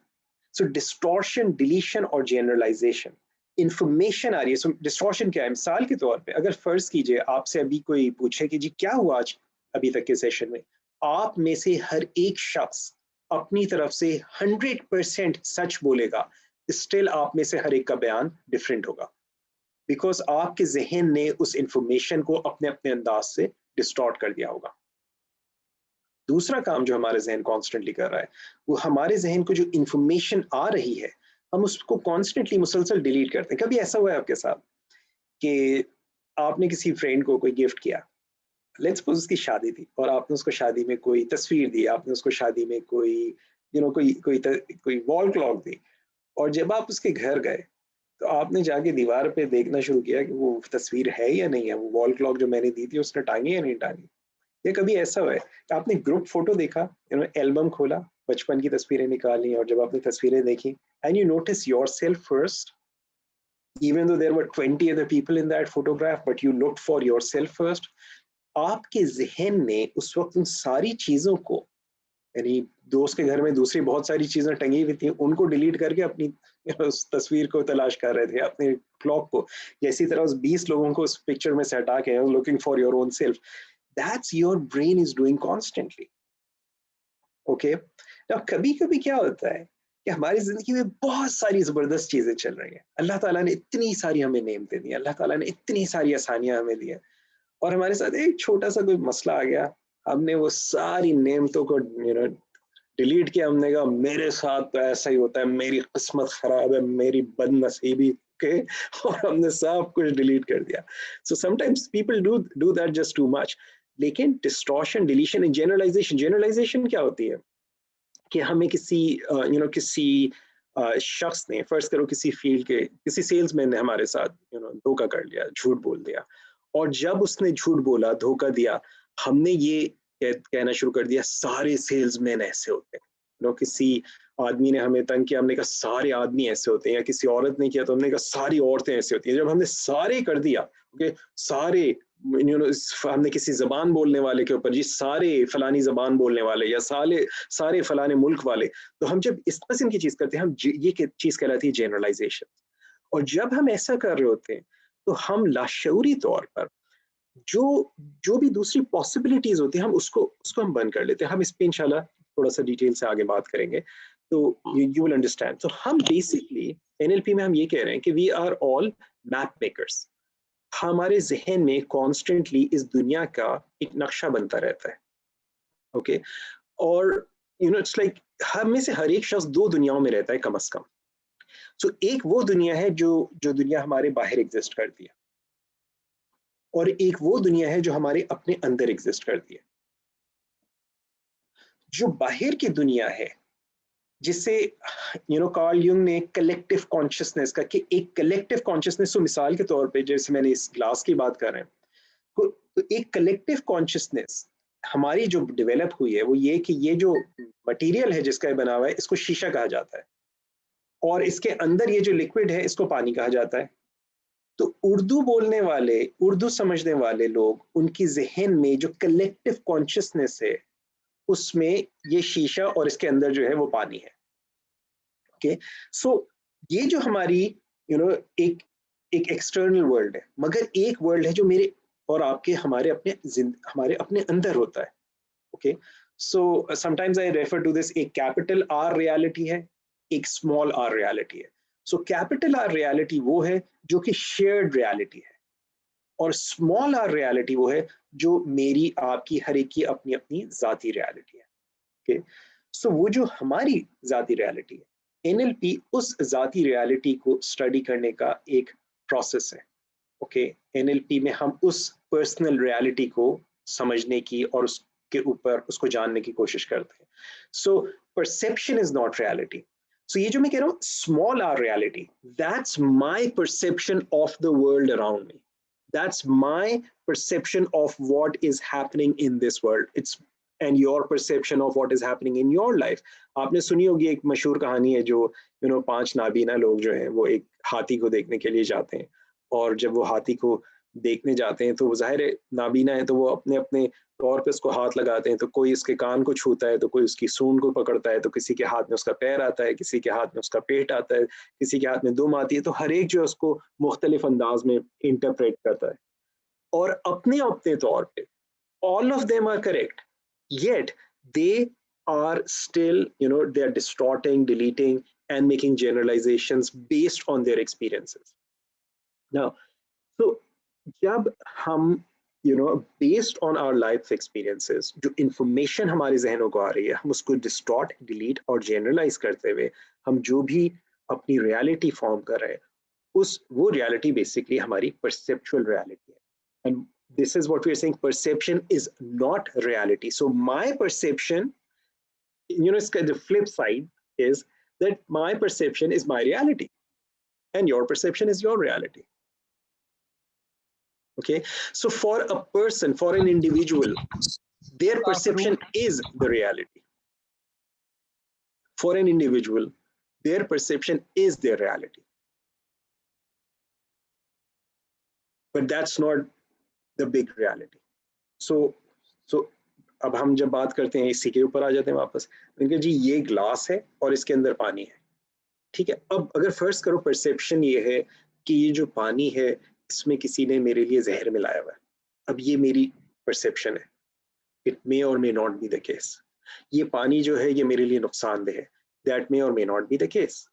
सो डिस्टॉर्शन, डिलीशन और जनरलाइजेशन, इंफॉर्मेशन आ रही है। सो डिस्टॉर्शन क्या है? मिसाल के तौर पे अगर फर्ज कीजिए आपसे अभी कोई पूछे कि जी क्या हुआ आज अभी तक के सेशन में, आप में से हर एक शख्स अपनी तरफ से 100% सच बोलेगा, स्टिल आप में से हर एक का बयान डिफरेंट होगा, बिकॉज आपके जहन ने उस इंफॉर्मेशन को अपने अपने अंदाज से डिस्टॉर्ट कर दिया होगा। दूसरा काम जो हमारे जहन कॉन्स्टेंटली कर रहा है, वो हमारे जहन को जो इंफॉर्मेशन आ रही है हम उसको कॉन्स्टेंटली मुसलसल डिलीट करते हैं। कभी ऐसा हुआ है आपके साथ कि आपने किसी फ्रेंड को कोई गिफ्ट किया, लेट्स सपोज उसकी शादी थी और आपने उसको शादी में कोई तस्वीर दी, आपने उसको शादी में कोई कोई वॉल क्लॉक दी, और जब आप उसके घर गए तो आपने जाके दीवार पे देखना शुरू किया कि वो तस्वीर है या नहीं है, वो वॉल क्लॉक जो मैंने दी थी उसने टांगी या नहीं टांगी। या कभी ऐसा हुआ है कि आपने ग्रुप फोटो देखा, एल्बम खोला, बचपन की तस्वीरें निकाली, और जब आपने तस्वीरें देखी and you notice yourself first, even though there were 20 other people in that photograph, but you looked for yourself first. आपके जहन ने उस वक्त उन सारी चीजों को, यानी दोस्त के घर में दूसरी बहुत सारी चीजें टंगी हुई थी, उनको डिलीट करके अपनी उस तस्वीर को तलाश कर रहे थे, अपने क्लॉक को। इसी तरह उस 20 लोगों को उस पिक्चर में से हटा के looking for your own self. That's your brain is doing constantly. Okay, now कभी कभी क्या होता है कि हमारी जिंदगी में बहुत सारी जबरदस्त चीजें चल रही हैं, अल्लाह ताला ने इतनी सारी हमें नेमतें दी, अल्लाह ताला ने इतनी सारी आसानियां हमें दी हैं, और हमारे साथ एक छोटा सा कोई मसला आ गया, हमने वो सारी नेमतों को डिलीट किया। हमने कहा मेरे साथ तो ऐसा ही होता है, मेरी किस्मत खराब है, मेरी बदनसीबी के, और हमने सब कुछ डिलीट कर दिया। So sometimes people do that just too much. लेकिन distortion, deletion and generalisation, generalisation क्या होती है कि हमें किसी किसी शख्स ने, फर्ज करो किसी फील्ड के किसी सेल्समैन ने हमारे साथ धोखा कर लिया, झूठ बोल दिया, और जब उसने झूठ बोला, धोखा दिया, हमने ये कहना शुरू कर दिया सारे सेल्समैन ऐसे होते हैं। किसी आदमी ने हमें तंग किया, हमने कहा सारे आदमी ऐसे होते हैं, या किसी औरत ने किया तो हमने कहा सारी औरतें ऐसे होती हैं। जब हमने सारे कर दिया, ओके, सारे हमने किसी जबान बोलने वाले के ऊपर जी सारे फलानी जबान बोलने वाले, या सारे फलाने मुल्क वाले, तो हम जब इस किस्म की चीज करते हैं, हम ये चीज कहलाती है जनरलाइजेशन। और जब हम ऐसा कर रहे होते हैं तो हम लाशऊरी तौर पर जो भी दूसरी पॉसिबिलिटीज होती है हम उसको हम बंद कर लेते हैं। हम इस पे इंशाल्लाह थोड़ा सा डिटेल से आगे बात करेंगे, तो यू विल अंडरस्टैंड। तो हम बेसिकली एनएलपी में हम ये कह रहे हैं कि we are all map makers. हमारे जहन में कॉन्स्टेंटली इस दुनिया का एक नक्शा बनता रहता है, ओके, और इट्स लाइक हम में से हर एक शख्स दो दुनियाओं में रहता है कम से कम। सो एक वो दुनिया है जो दुनिया हमारे बाहर एग्जिस्ट करती है, और एक वो दुनिया है जो हमारे अपने अंदर एग्जिस्ट करती है। जो बाहर की दुनिया है, जिसे कार्ल युंग ने कलेक्टिव कॉन्शियसनेस का, कि एक कलेक्टिव कॉन्शियसनेस, तो मिसाल के तौर पे जैसे मैंने इस ग्लास की बात कर रहे हैं, तो एक कलेक्टिव कॉन्शियसनेस हमारी जो डेवलप हुई है वो ये कि ये जो मटेरियल है जिसका बना हुआ है इसको शीशा कहा जाता है, और इसके अंदर ये जो लिक्विड है इसको पानी कहा जाता है। तो उर्दू बोलने वाले, उर्दू समझने वाले लोग, उनकी जहन में जो कलेक्टिव कॉन्शियसनेस है उसमें ये शीशा और इसके अंदर जो है वो पानी है। ओके, सो ये जो हमारी एक एक्सटर्नल वर्ल्ड है, मगर एक वर्ल्ड है जो मेरे और आपके हमारे अपने अंदर होता है। Okay, so sometimes I refer to this, एक कैपिटल आर रियलिटी है, एक स्मॉल आर रियलिटी है। सो कैपिटल आर रियलिटी वो है जो कि शेयर्ड रियलिटी है, और स्मॉल आर रियलिटी वो है जो मेरी आपकी हर एक की अपनी अपनी जाती रियलिटी है। ओके, सो वो जो हमारी जाती रियलिटी है, एनएलपी उस जाती रियलिटी को स्टडी करने का एक प्रोसेस है। ओके, एनएलपी में हम उस पर्सनल रियलिटी को समझने की और उसके ऊपर उसको जानने की कोशिश करते हैं। So perception is not reality. So ये जो मैं कह रहा हूँ small are reality, that's my perception of the world around me, that's my perception of what is happening in this world. It's and your perception of what is happening in your life. आपने सुनी होगी एक मशहूर कहानी है जो 5 नाबीना लोग जो हैं वो एक हाथी को देखने के लिए जाते हैं, और जब वो हाथी को देखने जाते हैं तो वो जाहिर है नाबीना है, तो वो अपने अपने तौर पे उसको हाथ लगाते हैं, तो कोई इसके कान को छूता है, तो कोई उसकी सूंड को पकड़ता है, तो किसी के हाथ में उसका पैर आता है, किसी के हाथ में उसका पेट आता है, किसी के हाथ में दुम आती है, तो हर एक जो है उसको मुख्तलिफ अंदाज में इंटरप्रेट करता है और अपने अपने तौर पे all of them are correct, yet they are still, they are distorting, deleting, and making generalizations based on their experiences. Now, so जब हम based on our life experiences, जो information हमारे जहनों को आ रही है, हम उसको distort, delete और generalize करते हुए हम जो भी अपनी reality form कर रहे हैं, वो reality basically हमारी perceptual reality है. And this is what we are saying, perception is not reality. So my perception, the flip side is that my perception is my reality and your perception is your reality. Okay, so for a person, for an individual, their perception is the reality. For an individual, their perception is their reality. But that's not the big reality. So अब हम जब बात करते हैं इसी के ऊपर आ जाते हैं वापस, जी ये ग्लास है और इसके अंदर पानी है, ठीक है। अब अगर फर्स्ट करो परसेप्शन ये है कि ये जो पानी है इसमें किसी ने मेरे लिए जहर मिलाया हुआ है, अब ये मेरी परसेप्शन है, it may or may not be the case. ये पानी जो है ये मेरे लिए नुकसानदेह है, that may or may not be the case.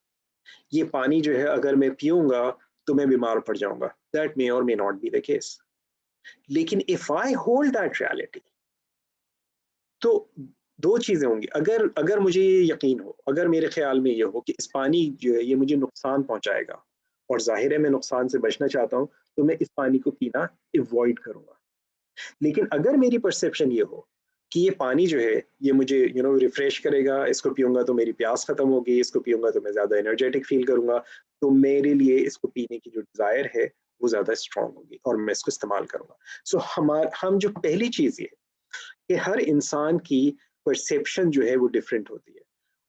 ये पानी जो है अगर मैं पीऊंगा तो मैं बीमार पड़ जाऊंगा, that may or may not be the case. लेकिन if I hold that reality, तो दो चीजें होंगी। अगर मुझे ये यकीन हो, अगर मेरे ख्याल में ये हो कि इस पानी जो है ये मुझे नुकसान पहुंचाएगा और जाहिर है मैं नुकसान से बचना चाहता हूं, तो मैं इस पानी को पीना अवॉइड करूंगा। लेकिन अगर मेरी परसेप्शन ये हो कि ये पानी जो है ये मुझे रिफ्रेश करेगा, इसको पीऊंगा तो मेरी प्यास खत्म होगी, इसको पीऊंगा तो मैं ज्यादा एनर्जेटिक फील करूंगा, तो मेरे लिए इसको पीने की जो डिजायर है वो ज्यादा स्ट्रांग होगी और मैं इसको इस्तेमाल करूंगा। सो हम जो पहली चीज ये कि हर इंसान की परसेप्शन जो है वो डिफरेंट होती है,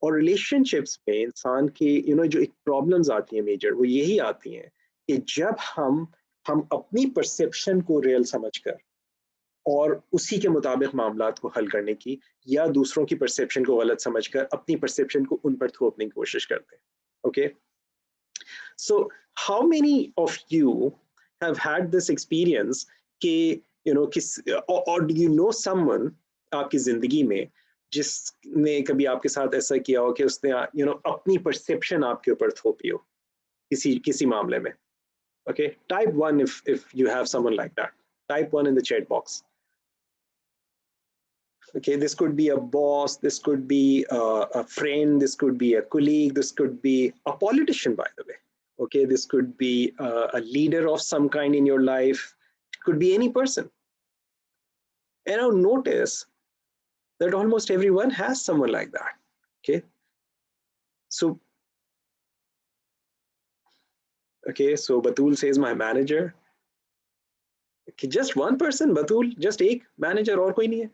और रिलेशनशिप्स में इंसान के जो एक प्रॉब्लम्स आती हैं मेजर, वो यही आती हैं कि जब हम अपनी परसेप्शन को रियल समझकर और उसी के मुताबिक मामलात को हल करने की, या दूसरों की परसेप्शन को गलत समझकर अपनी परसेप्शन को उन पर थोपने की कोशिश करते हैं। Okay, so how many of you have had this experience कि और डू यू नो समवन आपकी जिंदगी में जिसने कभी आपके साथ ऐसा किया हो कि उसने अपनी परसेप्शन आपके ऊपर थोपी हो किसी मामले में? Okay, type 1 if you have someone like that. Type 1 in the chat box. Okay, this could be a boss, this could be a friend, this could be a colleague, this could be a politician, by the way. Okay, this could be a leader of some kind in your life. It could be any person. And now notice that almost everyone has someone like that. Okay, so Batul says my manager. Okay, just one person, Batul, just एक manager और कोई नहीं है.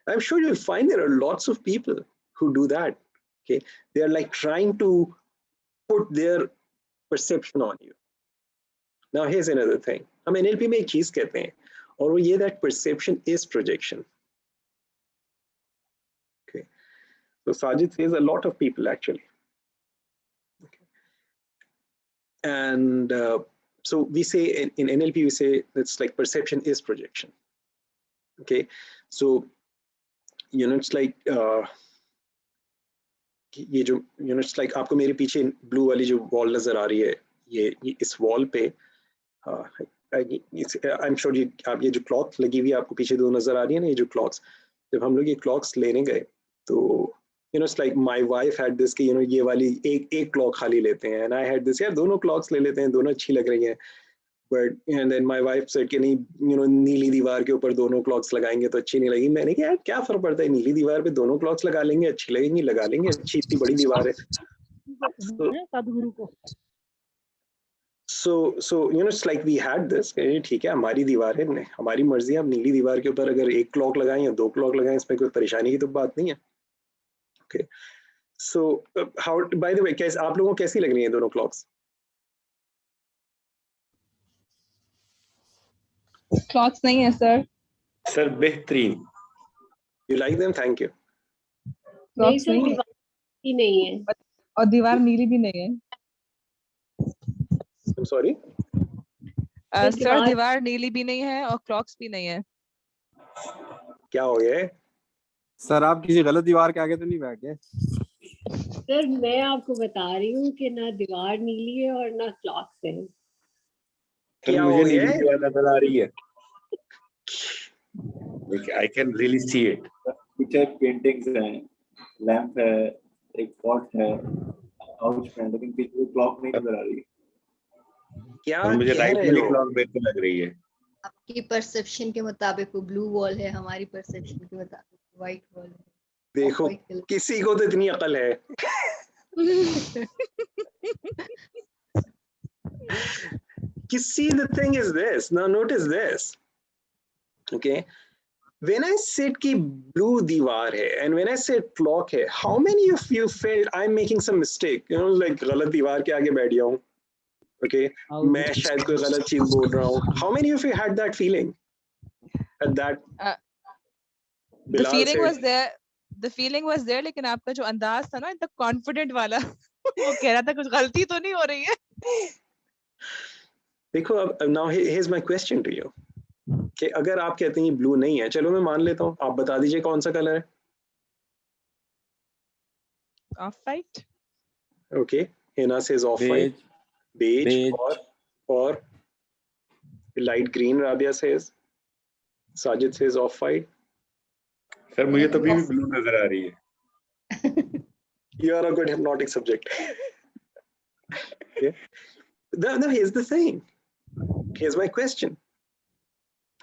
I'm sure you'll find there are lots of people who do that. Okay, they are like trying to put their perception on you. Now here's another thing. हम NLP में एक चीज कहते हैं और वो ये that perception is projection. Okay, so Sajid says a lot of people actually. Okay, and so we say in NLP we say it's like perception is projection. Okay, so it's like ये जो it's like आपको मेरे पीछे blue वाली जो wall नजर आ रही है, ये इस वॉल पे आई एम श्योर आप ये जो क्लॉक लगी हुई है आपको पीछे दो नजर आ रही है ना, ये जो क्लॉक्स, जब हम लोग ये क्लॉक्स लेने गए तो it's like my wife had this कि ये वाली एक क्लॉक खाली लेते हैं, and I had this, यार दोनों क्लॉक्स ले लेते हैं, दोनों अच्छी लग रही हैं, but and then my wife said कि नहीं नीली दीवार के ऊपर दोनों क्लॉक्स लगाएंगे तो अच्छी नहीं लगेगी। मैंने कहा यार क्या फर्क पड़ता है, नीली दीवार पे दोनों क्लॉक्स लगा लेंगे, अच्छी लगेंगी, लगा लेंगे, अच्छी इतनी बड़ी दीवार है। So it's like we had this, ठीक है हमारी दीवार है, हमारी मर्जी है, हम नीली दीवार के ऊपर अगर एक क्लॉक लगाएं या दो क्लॉक लगाएं इसमें कोई परेशानी की तो बात नहीं है। Okay, so how by the way कैसे आप लोगों को कैसी लग रही हैं दोनों क्लॉक्स? क्लॉक्स नहीं है सर। सर बेहतरीन। You like them? Thank you. नहीं क्लॉक्स सर, नहीं है दीवार ही नहीं है। और दीवार नीली भी नहीं है। I'm sorry. सर दीवार नीली भी नहीं है और क्लॉक्स भी नहीं है। क्या हो गया है? सर आप किसी गलत दीवार के आगे तो नहीं बैठ गए? सर मैं आपको बता रही हूँ कि ना दीवार नीली है और ना क्लॉक्स है। सर क्या मुझे हो नीली गया है? दीवार नजर आ रही है। I can really see it. पीछे पेंटिंग्स हैं, लैंप है, एक पॉट है, काउच है, लेकिन पीछे क्लॉक नहीं नजर आ रही। क्या और मुझे कह राइट रहे वाली हो? क्लॉक बेहतर लग रही है। आपकी परसेप्शन के मुताबिक वो ब्लू वॉल है, हमारी परसेप्शन के मुताबिक व्हाइट वॉल है। देखो, किसी को तो इतनी अकल है। See, the thing is this. Now notice this. Okay. When I said कि blue दीवार है and when I said clock है, how many of you felt I'm making some mistake? You know, like गलत दीवार के आगे बैठ गया हूँ. Okay. मैं शायद कोई गलत चीज बोल रहा हूँ. How many of you had that feeling? At that The feeling was there. The feeling was there, लेकिन आपका जो अंदाज था ना, इतना कॉन्फिडेंट वाला, वो कह रहा था कुछ गलती तो नहीं हो रही है। देखो अब now here's my question to you. कि अगर आप कहते हैं ये ब्लू नहीं है, चलो मैं मान लेता हूँ, आप बता दीजिए कौन सा कलर है? Off white. Okay, Hina says off white, beige, और light green, Rabia says, Sajid says off white. Sir मुझे तो अभी भी ब्लू नजर आ रही है। You are a good hypnotic subject. Okay. Now here's the thing. Here's my question.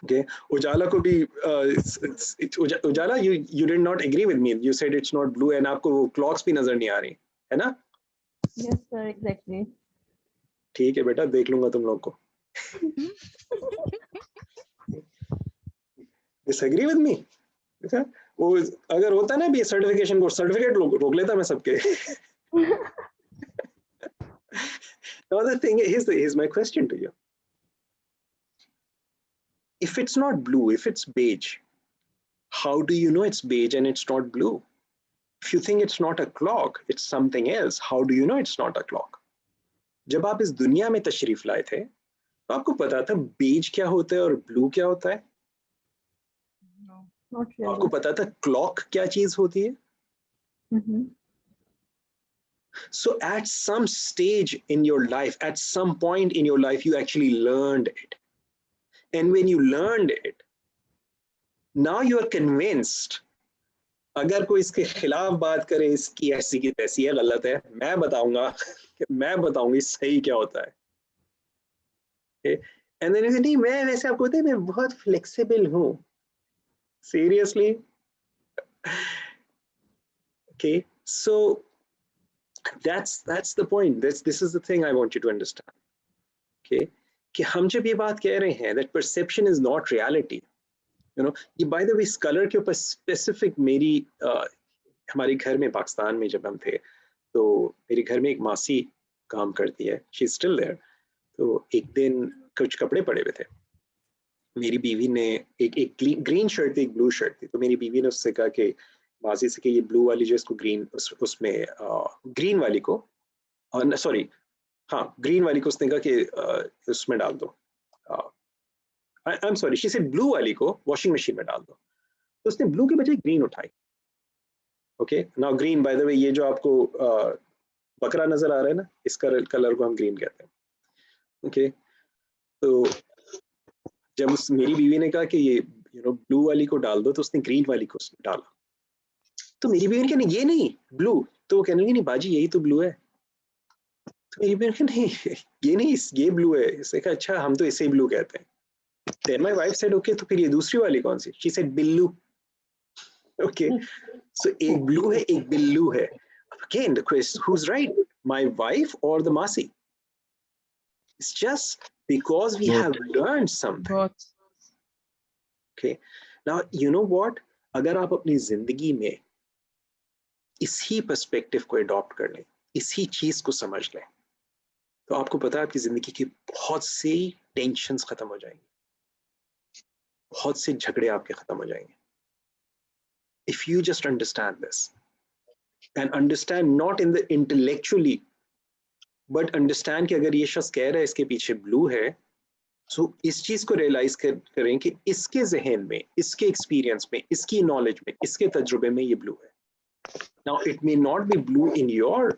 Okay, Ujala को भी Ujala, you did not agree with me. You said it's not blue and आपको वो clocks भी नजर नहीं आ रही, है ना? Yes sir, exactly. ठीक है बेटा, देख लूंगा तुम लोग को। Disagree with me? वो अगर होता ना भी सर्टिफिकेशन कोर्स, सर्टिफिकेट रोक लेता मैं सबके। Now the thing is, here's my question to you. If it's not blue, if it's beige, how do you know it's beige and it's not blue? If you think it's not a clock, it's something else. How do you know it's not a clock? जब आप इस दुनिया में तशरीफ लाए थे, तो आपको पता था beige क्या होता है और blue क्या होता है? No, not really. आपको पता था clock क्या चीज होती है? So at some stage in your life, at some point in your life, you actually learned it. And when you learned it, now you are convinced. अगर कोई इसके खिलाफ बात करे, इसकी ऐसी की तैसी है, गलत है, मैं बताऊंगी सही क्या होता है. Okay? And then you say, नहीं, मैं वैसे आपको बताऊं, मैं बहुत फ्लेक्सिबल हूँ. Seriously? Okay, so that's the point. This is the thing I want you to understand. Okay, कि हम जब ये बात कह रहे हैं that perception is not reality. You know, ये by the way इस कलर के ऊपर specific मेरी हमारे घर में पाकिस्तान में जब हम थे, तो मेरे घर में एक मासी काम करती है, she's still there. तो एक दिन कुछ कपड़े पड़े हुए थे, मेरी बीवी ने एक ग्रीन शर्ट थी, एक ब्लू शर्ट थी, तो मेरी बीवी ने उससे कहा कि मासी से कि ये ब्लू वाली जो इसको ग्रीन उसमें ग्रीन वाली को सॉरी हाँ ग्रीन वाली को उसने कहा कि उसमें डाल दो, I am sorry she said blue वाली को वॉशिंग मशीन में डाल दो, तो उसने ब्लू के बजाय ग्रीन उठाई. Okay, now green bye the वे ये जो आपको बकरा नजर आ रहा है ना, इस कलर को हम ग्रीन कहते हैं. ओके, तो जब मेरी बीवी ने कहा कि ये ब्लू वाली को डाल दो, तो उसने ग्रीन वाली को डाला, तो मेरी बीवी ने कहा ये नहीं ब्लू, तो वो कहने लगी नहीं बाजी यही तो ब्लू है. तो मेरी बीवी ने कहा नहीं ये नहीं, ये ब्लू है. इसने कहा अच्छा हम तो इसे ब्लू कहते हैं. Then my wife said okay, तो फिर ये दूसरी वाली कौन सी? She said Billu. Okay, so एक ब्लू है एक बिल्लू है. Again the question, who's right, my wife or the masi? It's just because we have learned something. Okay, now you know what, अगर आप अपनी जिंदगी में इसी पर्सपेक्टिव को अडॉप्ट कर लें, इसी चीज को समझ लें, तो आपको पता है आपकी जिंदगी की बहुत सी टेंशन्स खत्म हो जाएंगी. बहुत से झगड़े आपके खत्म हो जाएंगे if you just understand this and understand not in the intellectually but understand कि अगर ये शख्स कह रहा है इसके पीछे ब्लू है so इस चीज को रियलाइज करें कि इसके जहन में, इसके एक्सपीरियंस में, इसकी नॉलेज में, इसके तजुर्बे में ये ब्लू है. Now it may not be blue in your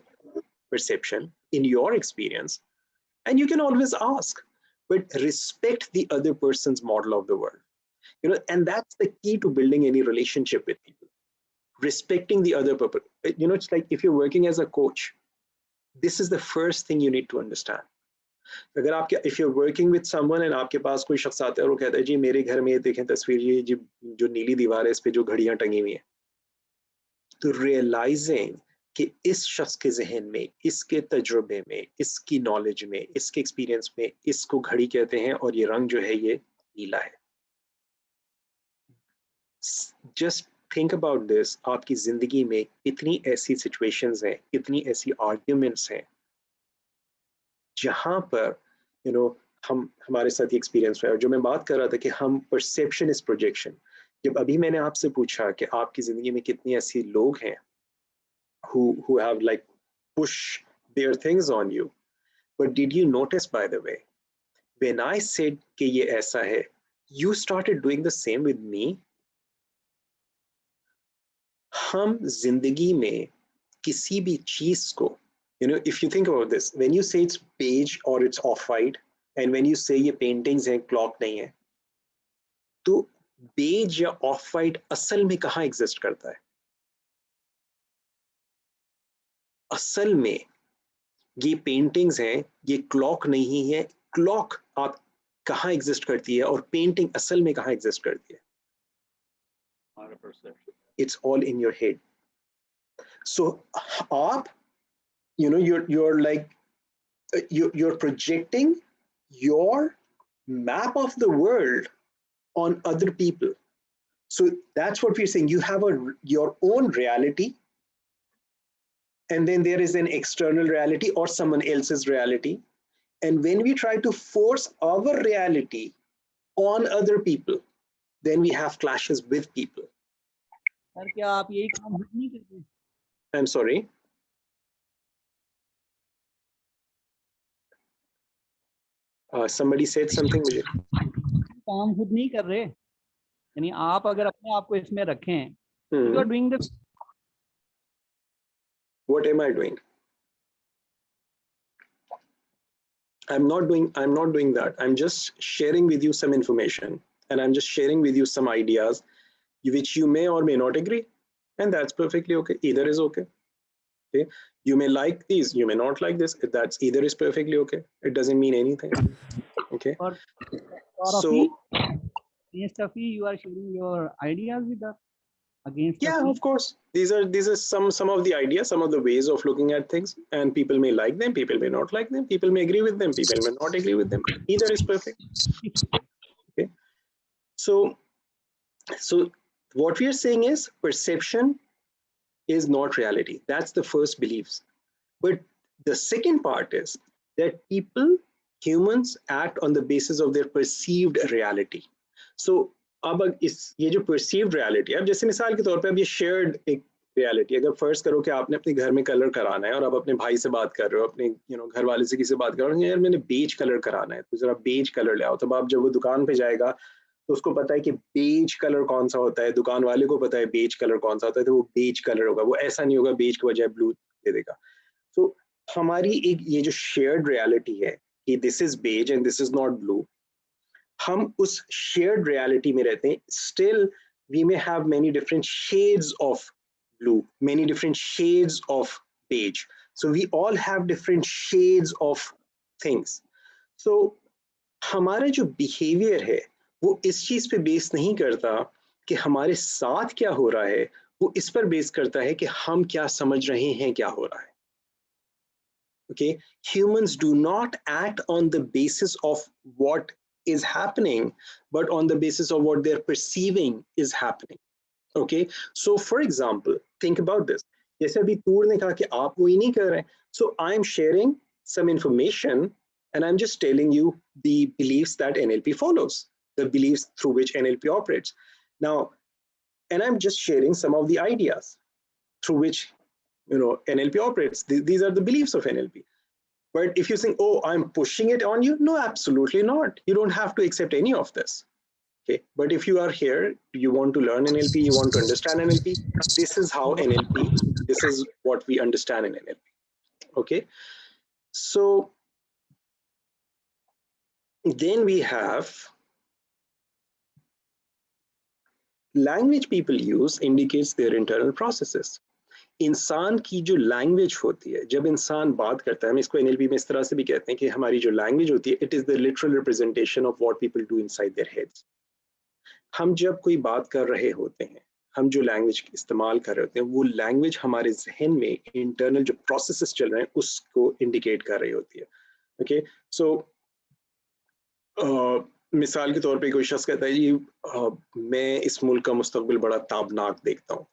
perception, in your experience, and you can always ask, but respect the other person's model of the world. You know, and that's the key to building any relationship with people. Respecting the other person. You know, it's like if you're working as a coach, this is the first thing you need to understand. अगर आपके if you're working with someone and आपके पास कोई शख्स आता है और वो कहता है जी मेरे घर में देखें तस्वीर ये जी जो नीली दीवार है इस पे जो घड़ियां टंगी हुई हैं, तो realizing कि इस शख्स के जहन में, इसके तजुर्बे में, इसकी नॉलेज में, इसके एक्सपीरियंस में इसको घड़ी कहते हैं और ये रंग जो है ये नीला है. Just think about this. आपकी जिंदगी में इतनी ऐसी सिचुएशंस हैं, इतनी ऐसी आर्ग्यूमेंट्स हैं जहां पर हमारे साथ एक्सपीरियंस हुआ है. और जो मैं बात कर रहा था कि हम परसेप्शन इज प्रोजेक्शन, जब अभी मैंने आपसे पूछा कि आपकी जिंदगी में कितनी ऐसी लोग हैं who have like push their things on you, but did you notice by the way when I said कि ये ऐसा है, you started doing the same with me. हम जिंदगी में किसी भी चीज को if you think about this, when you say it's beige or it's off-white and when you say ये paintings हैं clock नहीं है, तो beige या off-white असल में कहाँ exist करता है? असल में ये paintings हैं, ये clock नहीं है. clock आप कहाँ exist करती है और painting असल में कहाँ exist करती है? It's all in your head. So आप you're like you're projecting your map of the world on other people. So that's what we're saying. You have your own reality, and then there is an external reality or someone else's reality. And when we try to force our reality on other people, then we have clashes with people. Sir क्या आप यही काम खुद नहीं करते? I'm sorry. Somebody said something. काम खुद नहीं कर रहे, यानी आप अगर अपने आप को इसमें रखें, you are doing the. What am I doing? I'm not doing that. I'm just sharing with you some information, and I'm just sharing with you some ideas which you may or may not agree, and that's perfectly okay. Either is okay. Okay, you may like these, you may not like this. That's either is perfectly okay. It doesn't mean anything. Okay. So against a fee, you are sharing your ideas with us. Against yeah, of course. These are some of the ideas, some of the ways of looking at things, and people may like them, people may not like them, people may agree with them, people may not agree with them. Either is perfect. Okay. So what we are saying is perception is not reality. That's the first beliefs. But the second part is that humans act on the basis of their perceived reality. So अब ये जो perceived reality, अब जैसे मिसाल के तौर पे अब ये shared एक reality, अगर फर्ज करो कि आपने अपने घर में कलर कराना है और आप अपने भाई से बात कर रहे हो, अपने घर वाले से किसी से बात कर रहे हो, यार मैंने बेज कलर कराना है, तो जरा बेज कलर ले आओ. तब आप जब वो दुकान पे जाएगा तो उसको पता है कि बेज कलर कौन सा होता है, दुकान वाले को पता है बेज कलर कौन सा होता है, तो वो बेज कलर होगा. वो ऐसा नहीं होगा बेज के बजाय ब्लू दे देगा. तो हमारी एक ये जो शेयर्ड रियलिटी है कि this is beige and this is not blue, हम उस शेयर्ड रियलिटी में रहते हैं. Still we may have many different shades of blue, many different shades of beige. So we all have different shades of things. So हमारा जो behaviour है वो इस चीज पे बेस नहीं करता कि हमारे साथ क्या हो रहा है, वो इस पर बेस करता है कि हम क्या समझ रहे हैं क्या हो रहा है. Okay, humans do not act on the basis of what is happening, but on the basis of what they're perceiving is happening. Okay, so for example, think about this. जैसे अभी तूर ने कहा कि आप वो ही नहीं कर रहे हैं. So I'm sharing some information and I'm just telling you the beliefs that NLP follows. the beliefs through which NLP operates. Now, and I'm just sharing some of the ideas through which NLP operates. These are the beliefs of NLP. But if you think, oh, I'm pushing it on you, no, absolutely not. You don't have to accept any of this. Okay, but if you are here, you want to learn NLP, you want to understand NLP, this is how NLP, this is what we understand in NLP. Okay, so then we have language people use indicates their internal processes. इंसान की जो language होती है, जब इंसान बात करता है, हम इसको एनएलपी में इस तरह से भी कहते हैं कि हमारी जो लैंग्वेज होती है, it is the literal representation of what people do inside their heads. हम जब कोई बात कर रहे होते हैं, हम जो लैंग्वेज इस्तेमाल कर रहे होते हैं, वो लैंग्वेज हमारे जहन में इंटरनल जो प्रोसेसेस चल रहे हैं उसको इंडिकेट कर रही होती है. ओके, सो मिसाल के तौर पे कोई शख्स कहता है जी मैं इस मुल्क का मुस्तकबिल बड़ा ताबनाक देखता हूँ,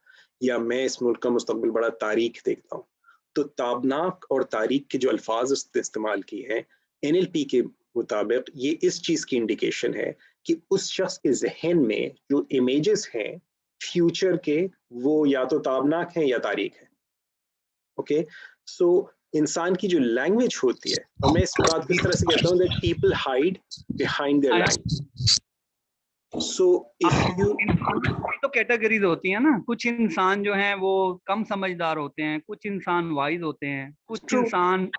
या मैं इस मुल्क का मुस्तकबिल बड़ा तारीख देखता हूँ. तो ताबनाक और तारीख के जो अल्फाज इस्तेमाल किए हैं एनएलपी के मुताबिक, ये इस चीज़ की इंडिकेशन है कि उस शख्स के जहन में जो इमेजेस हैं फ्यूचर के, वो या तो ताबनाक हैं या तारीख है. ओके, सो इंसान की जो लैंग्वेज होती है, और मैं इस बात को इस तरह से कहता हूँ that people hide behind their language. So if you, तो कैटेगरीज होती है ना, कुछ इंसान जो हैं वो कम समझदार होते हैं, कुछ इंसान वाइज होते हैं, कुछ इंसान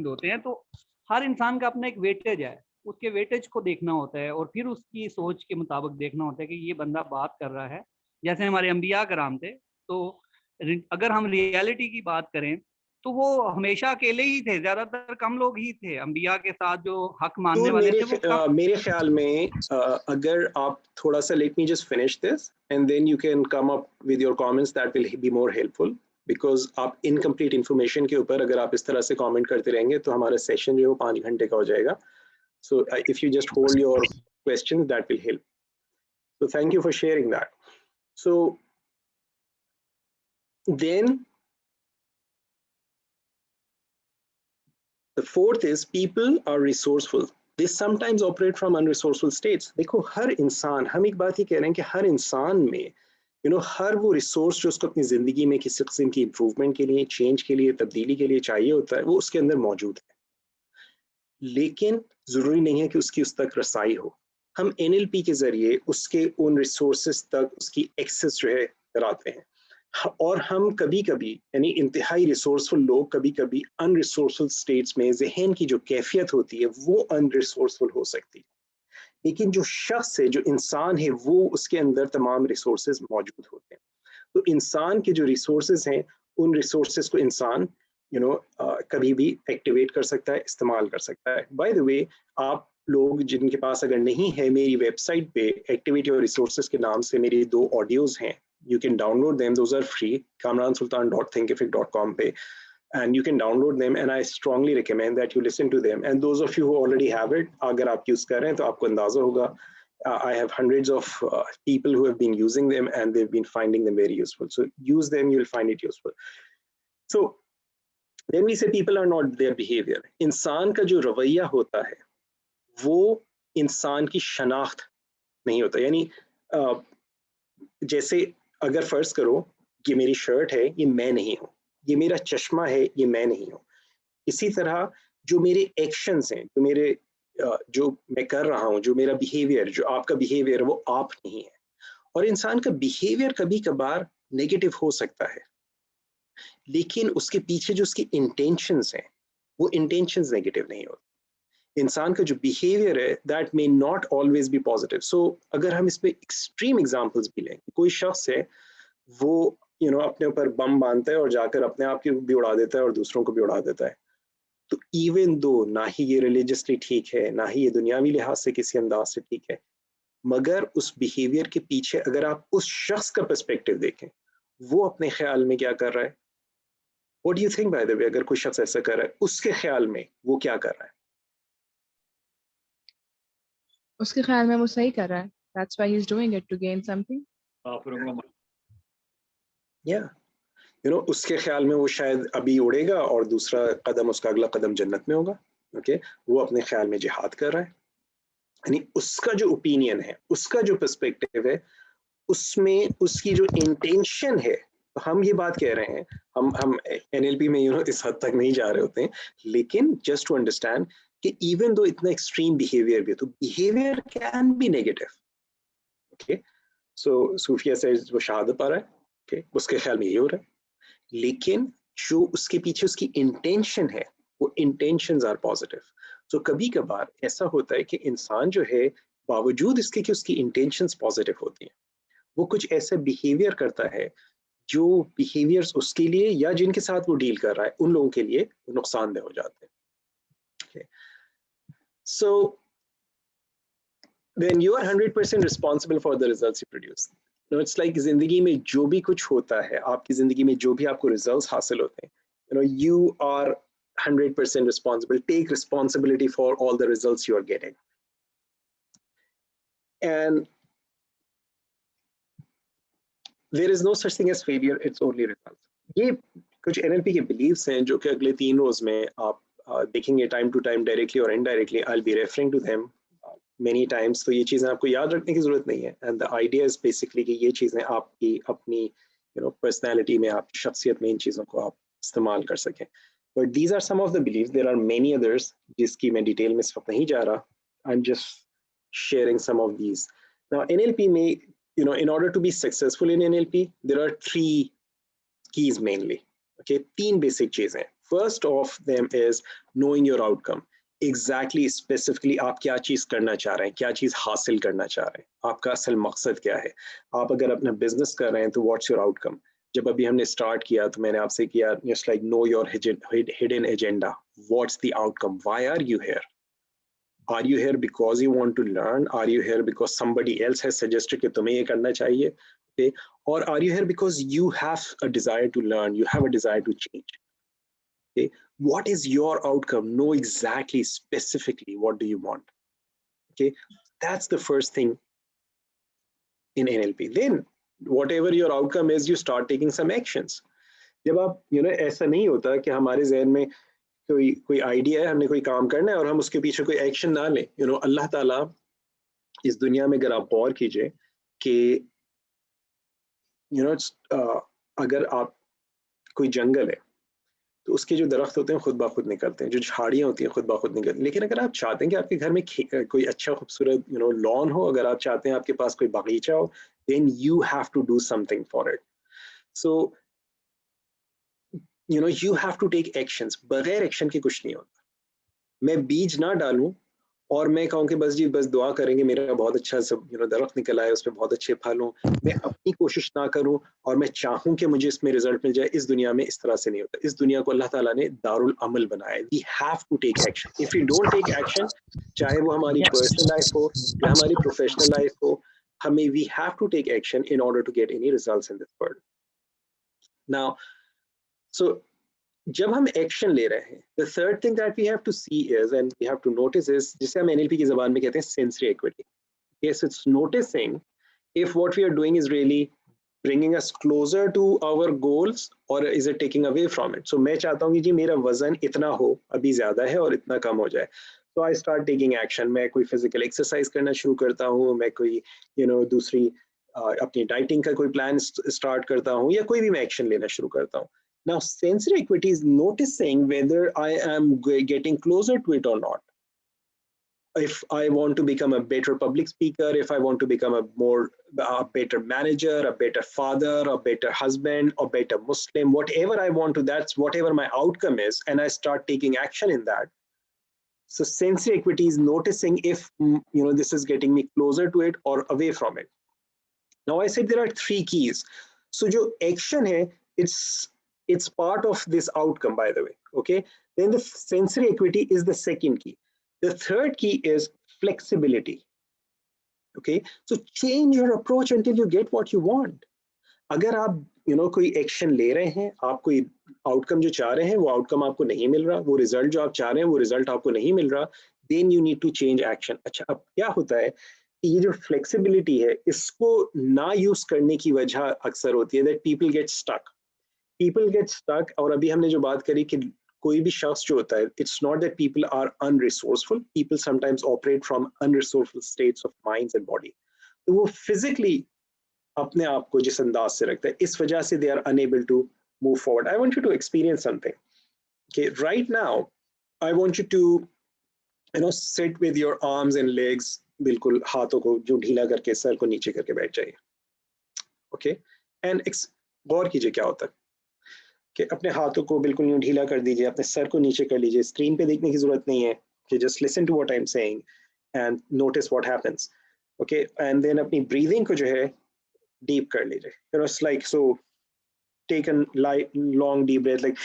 होते हैं. तो हर इंसान का अपना एक वेटेज है, उसके वेटेज को देखना होता है और फिर उसकी सोच के मुताबिक देखना होता है कि ये बंदा बात कर रहा है. जैसे हमारे अंबिया कराम थे, तो अगर हम रियलिटी की बात करें तो वो हमेशा अकेले ही थे, ज्यादातर कम लोग ही थे अंबिया के साथ जो हक मानने वाले थे. वो मेरे ख्याल में अगर आप थोड़ा सा, let me just finish this and then you can come up with your comments, that will be more helpful, because आप इनकम्प्लीट इन्फॉर्मेशन के ऊपर अगर आप इस तरह से कमेंट करते रहेंगे तो हमारा सेशन जो है वो 5 घंटे का हो जाएगा. So if you just hold your question, that will help. So thank you for sharing that. So then the fourth is people are resourceful. They sometimes operate from unresourceful states. देखो हर इंसान, हम एक बात ही कह रहे हैं कि हर इंसान में हर वो रिसोर्स जो उसको अपनी ज़िंदगी में किसी किस्म की इम्प्रूवमेंट के लिए, चेंज के लिए, तब्दीली के लिए चाहिए होता है, वो उसके अंदर मौजूद है. लेकिन ज़रूरी नहीं है कि उसकी उस तक रसाई हो. हम NLP के ज़रिए उसके उन रिसोर्सेज तक उसकी एक्सेस जो है कराते हैं. और हम कभी कभी, यानी इंतहाई रिसोर्सफुल लोग कभी कभी अनरिसोर्सफुल स्टेट्स में जहन की जो कैफियत होती है वो अनरिसोर्सफुल हो सकती है. लेकिन जो शख्स है, जो इंसान है, वो उसके अंदर तमाम रिसोर्सेज मौजूद होते हैं. तो इंसान के जो रिसोर्सेज हैं, उन रिसोर्सेज को इंसान कभी भी एक्टिवेट कर सकता है, इस्तेमाल कर सकता है. बाय द वे, आप लोग जिनके पास अगर नहीं है, मेरी वेबसाइट पे एक्टिवेट योर रिसोर्सेज के नाम से मेरी 2 ऑडियोज हैं. You can download them. Those are free. kamransultan.thinkific.com पे, and you can download them. And I strongly recommend that you listen to them. And those of you who already have it, अगर आप use कर रहे हैं तो आपको अंदाज़ा होगा. I have hundreds of people who have been using them and they've been finding them very useful. So use them, you'll find it useful. So then we say people are not their behavior. इंसान का जो रवैया होता है वो इंसान की शनाख्त नहीं होता. यानी जैसे अगर फर्ज करो ये मेरी शर्ट है, ये मैं नहीं हूँ. ये मेरा चश्मा है, ये मैं नहीं हूँ. इसी तरह जो मेरे एक्शंस हैं, जो मैं कर रहा हूँ, जो मेरा बिहेवियर, जो आपका बिहेवियर, वो आप नहीं है. और इंसान का बिहेवियर कभी कभार नेगेटिव हो सकता है, लेकिन उसके पीछे जो उसकी इंटेंशंस हैं वो इंटेंशंस नेगेटिव नहीं होती. इंसान का जो बिहेवियर है that may not always be positive. So अगर हम इसमें एक्सट्रीम एग्जांपल्स भी लें, कोई शख्स है वो अपने ऊपर बम बांधता है और जाकर अपने आप को भी उड़ा देता है और दूसरों को भी उड़ा देता है, तो इवन दो ना ही ये रिलीजियसली ठीक है, ना ही ये दुनियावी लिहाज से किसी अंदाज से ठीक है, मगर उस बिहेवियर के पीछे अगर आप उस शख्स का पर्सपेक्टिव देखें, वो अपने ख्याल में क्या कर रहा है, what do you think by the वे, अगर कोई शख्स ऐसा कर रहा है, उसके ख्याल में वो क्या कर रहा है? उसके ख्याल में वो सही कर रहा है. That's why he's doing it, to gain something. Yeah, उसके ख्याल में वो शायद अभी उड़ेगा और दूसरा कदम, उसका अगला कदम जन्नत में होगा. ओके, वो अपने ख्याल में जिहाद कर रहा है. यानी उसका जो ओपिनियन है, उसका जो पर्सपेक्टिव है, उसमें उसकी जो इंटेंशन है। तो हम ये बात कह रहे हैं, हम एनएलपी में इस हद तक नहीं जा रहे होते हैं, लेकिन जस्ट टू अंडरस्टैंड कि इवन दो इतना एक्सट्रीम बिहेवियर भी है, तो behaviour can be negative. Okay, so Sufia से वो शहादत पा रहा है, ओके, उसके ख्याल में ये हो रहा है, लेकिन जो उसके पीछे उसकी इंटेंशन है, वो इंटेंशंस आर पॉजिटिव। तो कभी कभार ऐसा होता है कि इंसान जो है, बावजूद इसके कि उसकी इंटेंशंस पॉजिटिव होती हैं, वो कुछ ऐसे बिहेवियर करता है जो बिहेवियर्स उसके लिए या जिनके साथ वो डील कर रहा है उन लोगों के लिए नुकसानदेह हो जाते हैं। So then you are 100% responsible for the results you produce. It's like जिंदगी में जो भी कुछ होता है, आपकी जिंदगी में जो भी आपको रिजल्ट्स हासिल होते हैं, you are 100% responsible. Take responsibility for all the results you are getting. And there is no such thing as failure, it's only results. ये कुछ NLP के beliefs हैं जो कि अगले 3 रोज में आप देखेंगे time to time, directly और indirectly. I'll be referring to them many times. तो ये चीजें आपको याद रखने की जरूरत नहीं है. And the idea is basically कि ये चीजें आपकी अपनी personality में, आप शख्सियत में इन चीजों को आप इस्तेमाल कर सकें. But these are some of the beliefs. There are many others जिसकी मैं डिटेल में इस वक्त नहीं जा रहा. I'm just sharing some of these. Now NLP में, in order to be successful in NLP, there are 3 keys mainly. Okay, 3 basic चीजें. First of them is knowing your outcome. Exactly, specifically आप क्या चीज करना चाह रहे हैं, क्या चीज हासिल करना चाह रहे हैं, आपका असल मकसद क्या है. आप अगर अपना बिजनेस कर रहे हैं तो what's your outcome. जब अभी हमने स्टार्ट किया तो मैंने आपसे किया just like know your hidden agenda. What's the outcome? Why are you here? Are you here because you want to learn? Are you here because somebody else has suggested कि तुम्हें ये करना चाहिए? Okay? Or are you here because you have a desire to learn, you have a desire to change? Okay? What is your outcome? Know exactly, specifically, what do you want? Okay? That's the first thing in NLP. Then, whatever your outcome is, you start taking some actions. जब आप, ऐसा नहीं होता कि हमारे ज़हन में कोई आइडिया है, हमने कोई काम करना है और हम उसके पीछे कोई एक्शन ना लें. अल्लाह ताला इस दुनिया में अगर आप गौर कीजिए कि अगर आप कोई जंगल है तो उसके जो दरख्त होते हैं खुद ब खुद निकलते हैं, जो झाड़ियाँ होती हैं खुद ब खुद निकलती हैं. लेकिन अगर आप चाहते हैं कि आपके घर में कोई अच्छा खूबसूरत लॉन हो, अगर आप चाहते हैं आपके पास कोई बगीचा हो, then you have to do something for it. So you have to take actions. बगैर एक्शन के कुछ नहीं होता. मैं बीज ना डालूं और मैं कहूँ कि बस दुआ करेंगे मेरा बहुत अच्छा सब दरख्त निकल आए, उसमें बहुत अच्छे फल हों, मैं अपनी कोशिश ना करूं और मैं चाहूं कि मुझे इसमें रिजल्ट मिल जाए, इस दुनिया में इस तरह से नहीं होता. इस दुनिया को अल्लाह ताला ने दारुल अमल बनाया है. We have to take action. If you don't take action, चाहे वो हमारी पर्सनल लाइफ हो या हमारी प्रोफेशनल लाइफ हो, हमें we have to take action in order to get any results in this world. Now so जब हम एक्शन ले रहे हैं, the third thing that we have to see is and we have to notice is, जिसे हम NLP की ज़बान में कहते हैं sensory acuity. Yes, it's noticing if what we are doing is really bringing us closer to our goals or is it taking away from it. So मैं चाहता हूँ कि जी मेरा वजन इतना हो, अभी ज़्यादा है और इतना कम हो जाए. So I start taking action. मैं कोई physical exercise करना शुरू करता हूँ, मैं कोई दूसरी अपनी डाइटिंग का कोई प्लान स्टार्ट करता हूँ या कोई भी मैं एक्शन लेना शुरू करता हूँ. Now, sensory acuity is noticing whether I am getting closer to it or not. If I want to become a better public speaker, if I want to become a better manager, a better father, a better husband, a better Muslim, whatever I want to, that's whatever my outcome is, and I start taking action in that. So sensory acuity is noticing if this is getting me closer to it or away from it. Now I said there are 3 keys. So जो action है, it's part of this outcome, by the way. Okay, then the sensory acuity is the second key. The third key is flexibility. Okay, so change your approach until you get what you want. अगर आप कोई action ले रहे हैं, आप कोई outcome जो चाह रहे हैं वो आउटकम आपको नहीं मिल रहा, वो रिजल्ट जो आप चाह रहे हैं वो रिजल्ट आपको नहीं मिल रहा, then you need to change action. अच्छा, अब क्या होता है, ये जो फ्लेक्सिबिलिटी है इसको ना यूज करने की वजह अक्सर होती है that people get stuck. और अभी हमने जो बात करी कि कोई भी शख्स जो होता है, it's not that people are unresourceful. People sometimes operate from unresourceful states of minds and body. तो वो physically अपने आप को जिस अंदाज से रखता है, इस वजह से they are unable to move forward. I want you to experience something. Okay, right now, I want you to, sit with your arms and legs, बिल्कुल हाथों को जो ढीला करके सर को नीचे करके बैठ जाइए. Okay, and गौर कीजिए क्या होता है कि अपने हाथों को बिल्कुल यूं ढीला कर दीजिए, अपने सर को नीचे कर लीजिए. स्क्रीन पे देखने की जरूरत नहीं है, कि just listen to what I'm saying and notice what happens. Okay, and then अपनी breathing को जो है deep कर लीजिए. It's like, so take a long deep breath, like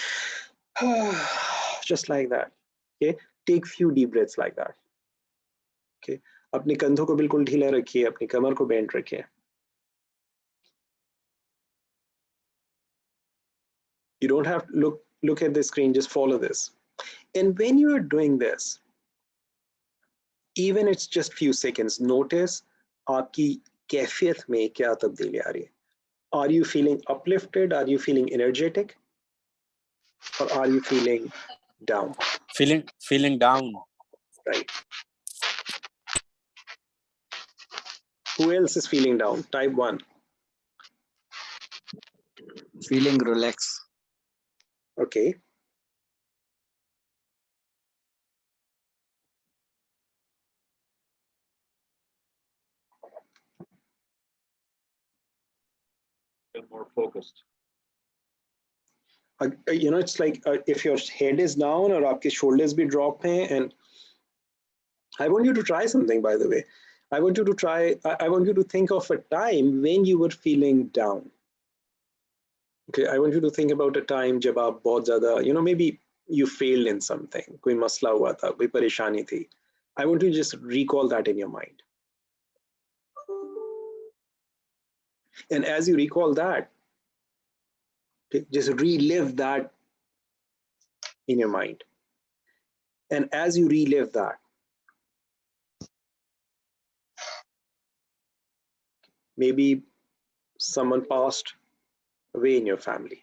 just like that. Okay, take few deep breaths like that. Okay, अपने कंधों को बिल्कुल ढीला रखिए, अपनी कमर को बेंड रखिए. You don't have to look at the screen, just follow this. And when you are doing this, even it's just few seconds, notice आपकी कैफियत में क्या तब्दीली आ रही है. Are you feeling uplifted? Are you feeling energetic? Or are you feeling down? Feeling down. Right. Who else is feeling down? Type 1. Feeling relaxed. Okay. More focused. It's like if your head is down or आपके shoulders भी drop हैं, and I want you to try something, by the way. I want you to think of a time when you were feeling down. Okay, I want you to think about a time जब आप बहुत ज़्यादा, maybe you failed in something, कोई मसला हुआ था, कोई परेशानी थी. I want you to just recall that in your mind. And as you recall that, just relive that in your mind. And as you relive that, maybe someone passed away in your family.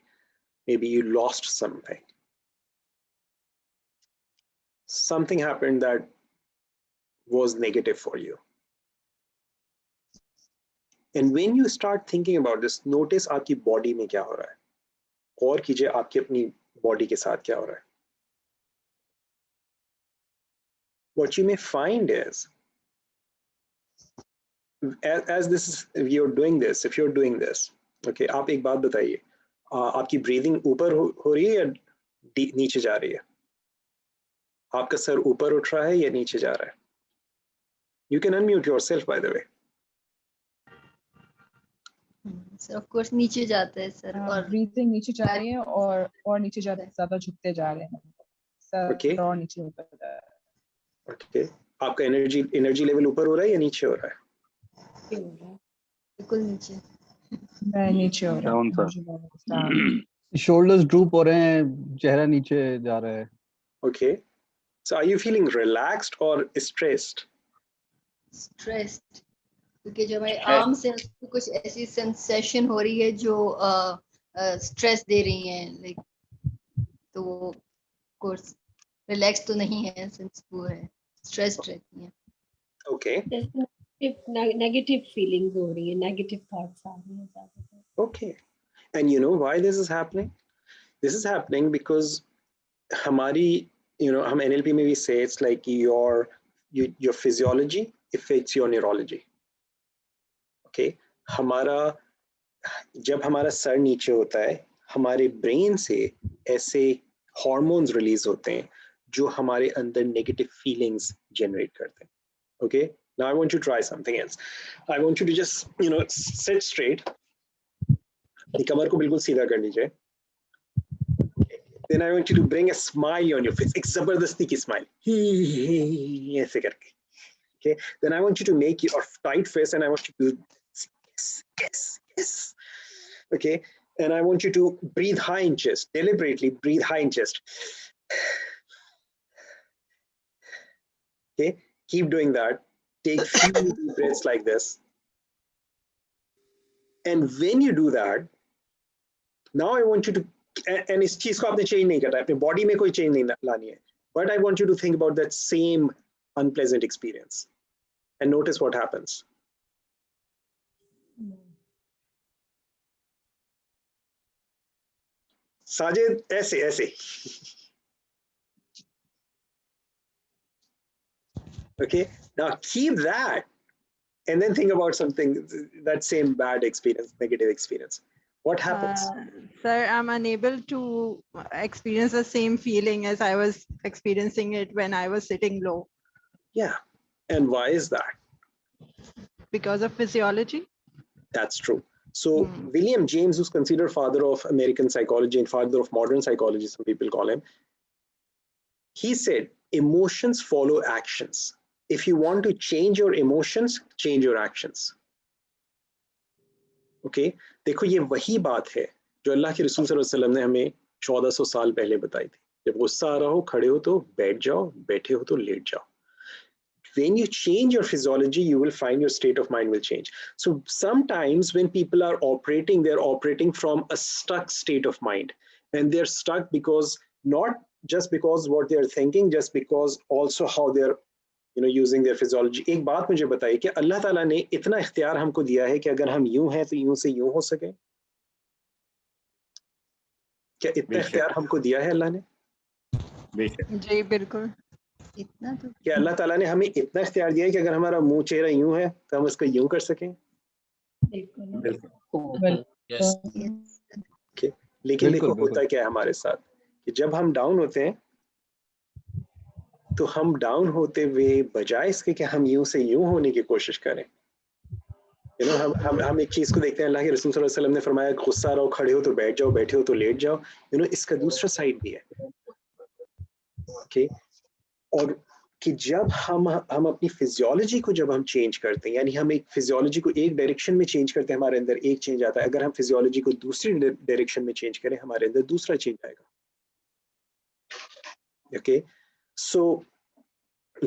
Maybe you lost something. Something happened that was negative for you. And when you start thinking about this, notice आपकी body में क्या हो रहा है. और कीजिए आपकी अपनी body के साथ क्या हो रहा है. What you may find is, if you're doing this, okay, आप एक बात बताइए, आपकी breathing ऊपर हो रही है या नीचे जा रही है? आपका सर ऊपर उठ रहा है या नीचे जा रहा है? You can unmute yourself, by the way. Sir of course नीचे जाता है सर, और ब्रीथिंग नीचे जा रही है और नीचे ज्यादा झुकते जा रहे हैं सर. Okay. और नीचे होता जा रहा है. Okay. आपका एनर्जी लेवल ऊपर हो रहा है या नीचे हो रहा है? बिल्कुल नीचे. मैं नीचे हो रहा हूँ. शोल्डर्स ड्रूप हो रहे हैं, चेहरा नीचे जा रहा है. Okay. So are you feeling relaxed or stressed? Stressed, क्योंकि जो हमारे आर्म से कुछ ऐसी सेंसेशन हो रही है जो स्ट्रेस दे रही है, लाइक, तो वो कोर्स रिलैक्स तो नहीं है, सिंस वो है स्ट्रेस्ड रहती है. Okay. नेगेटिव फीलिंग्स हो रही है, नेगेटिव थॉट्स आ रही है ज्यादातर. Okay. And you know why this is happening? This is happening because हमारी, हम NLP में भी say it's like your physiology affects your neurology. Okay. जब हमारा सर नीचे होता है, हमारे ब्रेन से ऐसे हार्मोन्स रिलीज होते हैं जो हमारे अंदर नेगेटिव फीलिंग्स जनरेट करते हैं. Okay. Now I want you to try something else. I want you to just, sit straight. कमर को बिल्कुल सीधा कर लीजिए. Then I want you to bring a smile on your face. एक जबरदस्ती की smile. ऐसे करके. Okay. Then I want you to make your tight face, and I want you to yes. Okay. And I want you to breathe high in chest. Deliberately breathe high in chest. Okay. Keep doing that. Take few deep breaths like this. And when you do that, now I want you to and इस चीज को आपने change नहीं करना है, अपने body में कोई चेंज नहीं लानी है, but I want you to think about that same unpleasant experience and notice what happens. Sajid, ऐसे okay, now keep that and then think about something, that same bad experience, negative experience. What happens? Sir, I'm unable to experience the same feeling as I was experiencing it when I was sitting low. Yeah, and why is that? Because of physiology. That's true. So William James, who's considered father of American psychology and father of modern psychology, some people call him, he said, emotions follow actions. If you want to change your emotions, change your actions. Okay? देखो ये वही बात है जो अल्लाह के रसूल सल्लल्लाहु अलैहि वसल्लम ने हमें 1400 साल पहले बताई थी. जब गुस्सा आ रहा हो, खड़े हो तो बैठ जाओ, बैठे हो तो लेट जाओ. When you change your physiology, you will find your state of mind will change. So sometimes when people are operating, they're operating from a stuck state of mind. And they're stuck because not just because what they're thinking, just because also how they're using their physiology. एक बात मुझे बताइए कि अल्लाह ताला ने इतना इख्तियार हमको दिया है कि अगर हम यूं हैं तो यूं से यूं हो सके? क्या इतना इख्तियार हमको दिया है अल्लाह ने? जी बिल्कुल. इतना तो क्या अल्लाह ताला ने हमें इतना इख्तियार दिया है कि अगर हमारा मुंह चेहरा यूं है तो हम उसको यूं कर सकें? बिल्कुल. Yes. Okay. लेकिन देखो होता क्या है हमारे साथ कि जब हम डाउन होते हैं तो हम डाउन होते हुए बजाय इसके कि हम यूं से यूं होने की कोशिश करें, हम एक चीज को देखते हैं, अल्लाह के रसूल सल्लल्लाहु अलैहि वसल्लम ने फरमाया गुस्सा आ रहा हो खड़े हो तो बैठ जाओ, बैठे हो तो लेट जाओ. इसका दूसरा साइड भी है. ओके. और कि जब हम अपनी फिजियोलॉजी को जब हम चेंज करते हैं, यानी हम एक फिजियोलॉजी को एक डायरेक्शन में चेंज करते हैं, हमारे अंदर एक चेंज आता है. अगर हम फिजियोलॉजी को दूसरी डायरेक्शन में चेंज करें, हमारे अंदर दूसरा चेंज आएगा. ओके. सो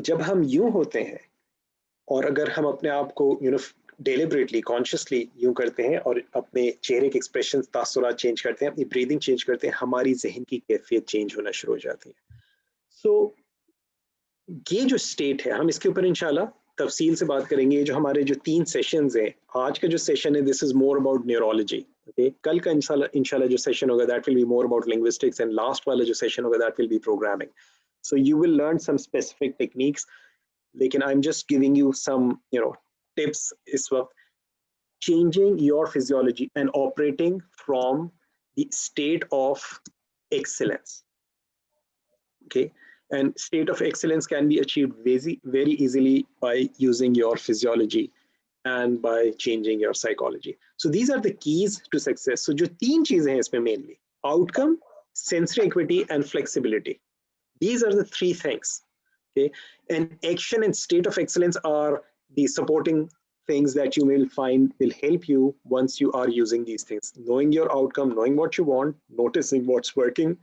जब हम यूं होते हैं और अगर हम अपने आप को डेलिबरेटली कॉन्शियसली यूं करते हैं और अपने चेहरे के एक्सप्रेशन तासुरात चेंज करते हैं, अपनी ब्रीदिंग चेंज करते हैं, हमारी जहन की कैफियत चेंज होना शुरू हो जाती है. सो ये जो स्टेट है, हम इसके ऊपर इंशाल्लाह तफसील से बात करेंगे. जो हमारे जो 3 सेशंस हैं, आज का जो सेशन है this is more about neurology. Okay. कल का इंशाल्लाह जो सेशन होगा that will be more about linguistics and last वाला जो सेशन होगा that will be programming. So you will learn some specific techniques, लेकिन I am just giving you some tips इस वक्त. Changing your physiology and operating from the state of excellence. Okay. And state of excellence can be achieved very easily by using your physiology and by changing your psychology. So these are the keys to success. So जो 3 चीजें हैं इसमें mainly, outcome, sensory acuity and flexibility. These are the 3 things. Okay. And action and state of excellence are the supporting things that you will find will help you once you are using these things. Knowing your outcome, knowing what you want, noticing what's working,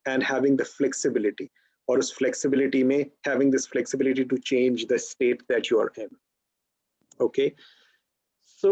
and having the flexibility. Or is flexibility may having this flexibility to change the state that you are in. Okay. So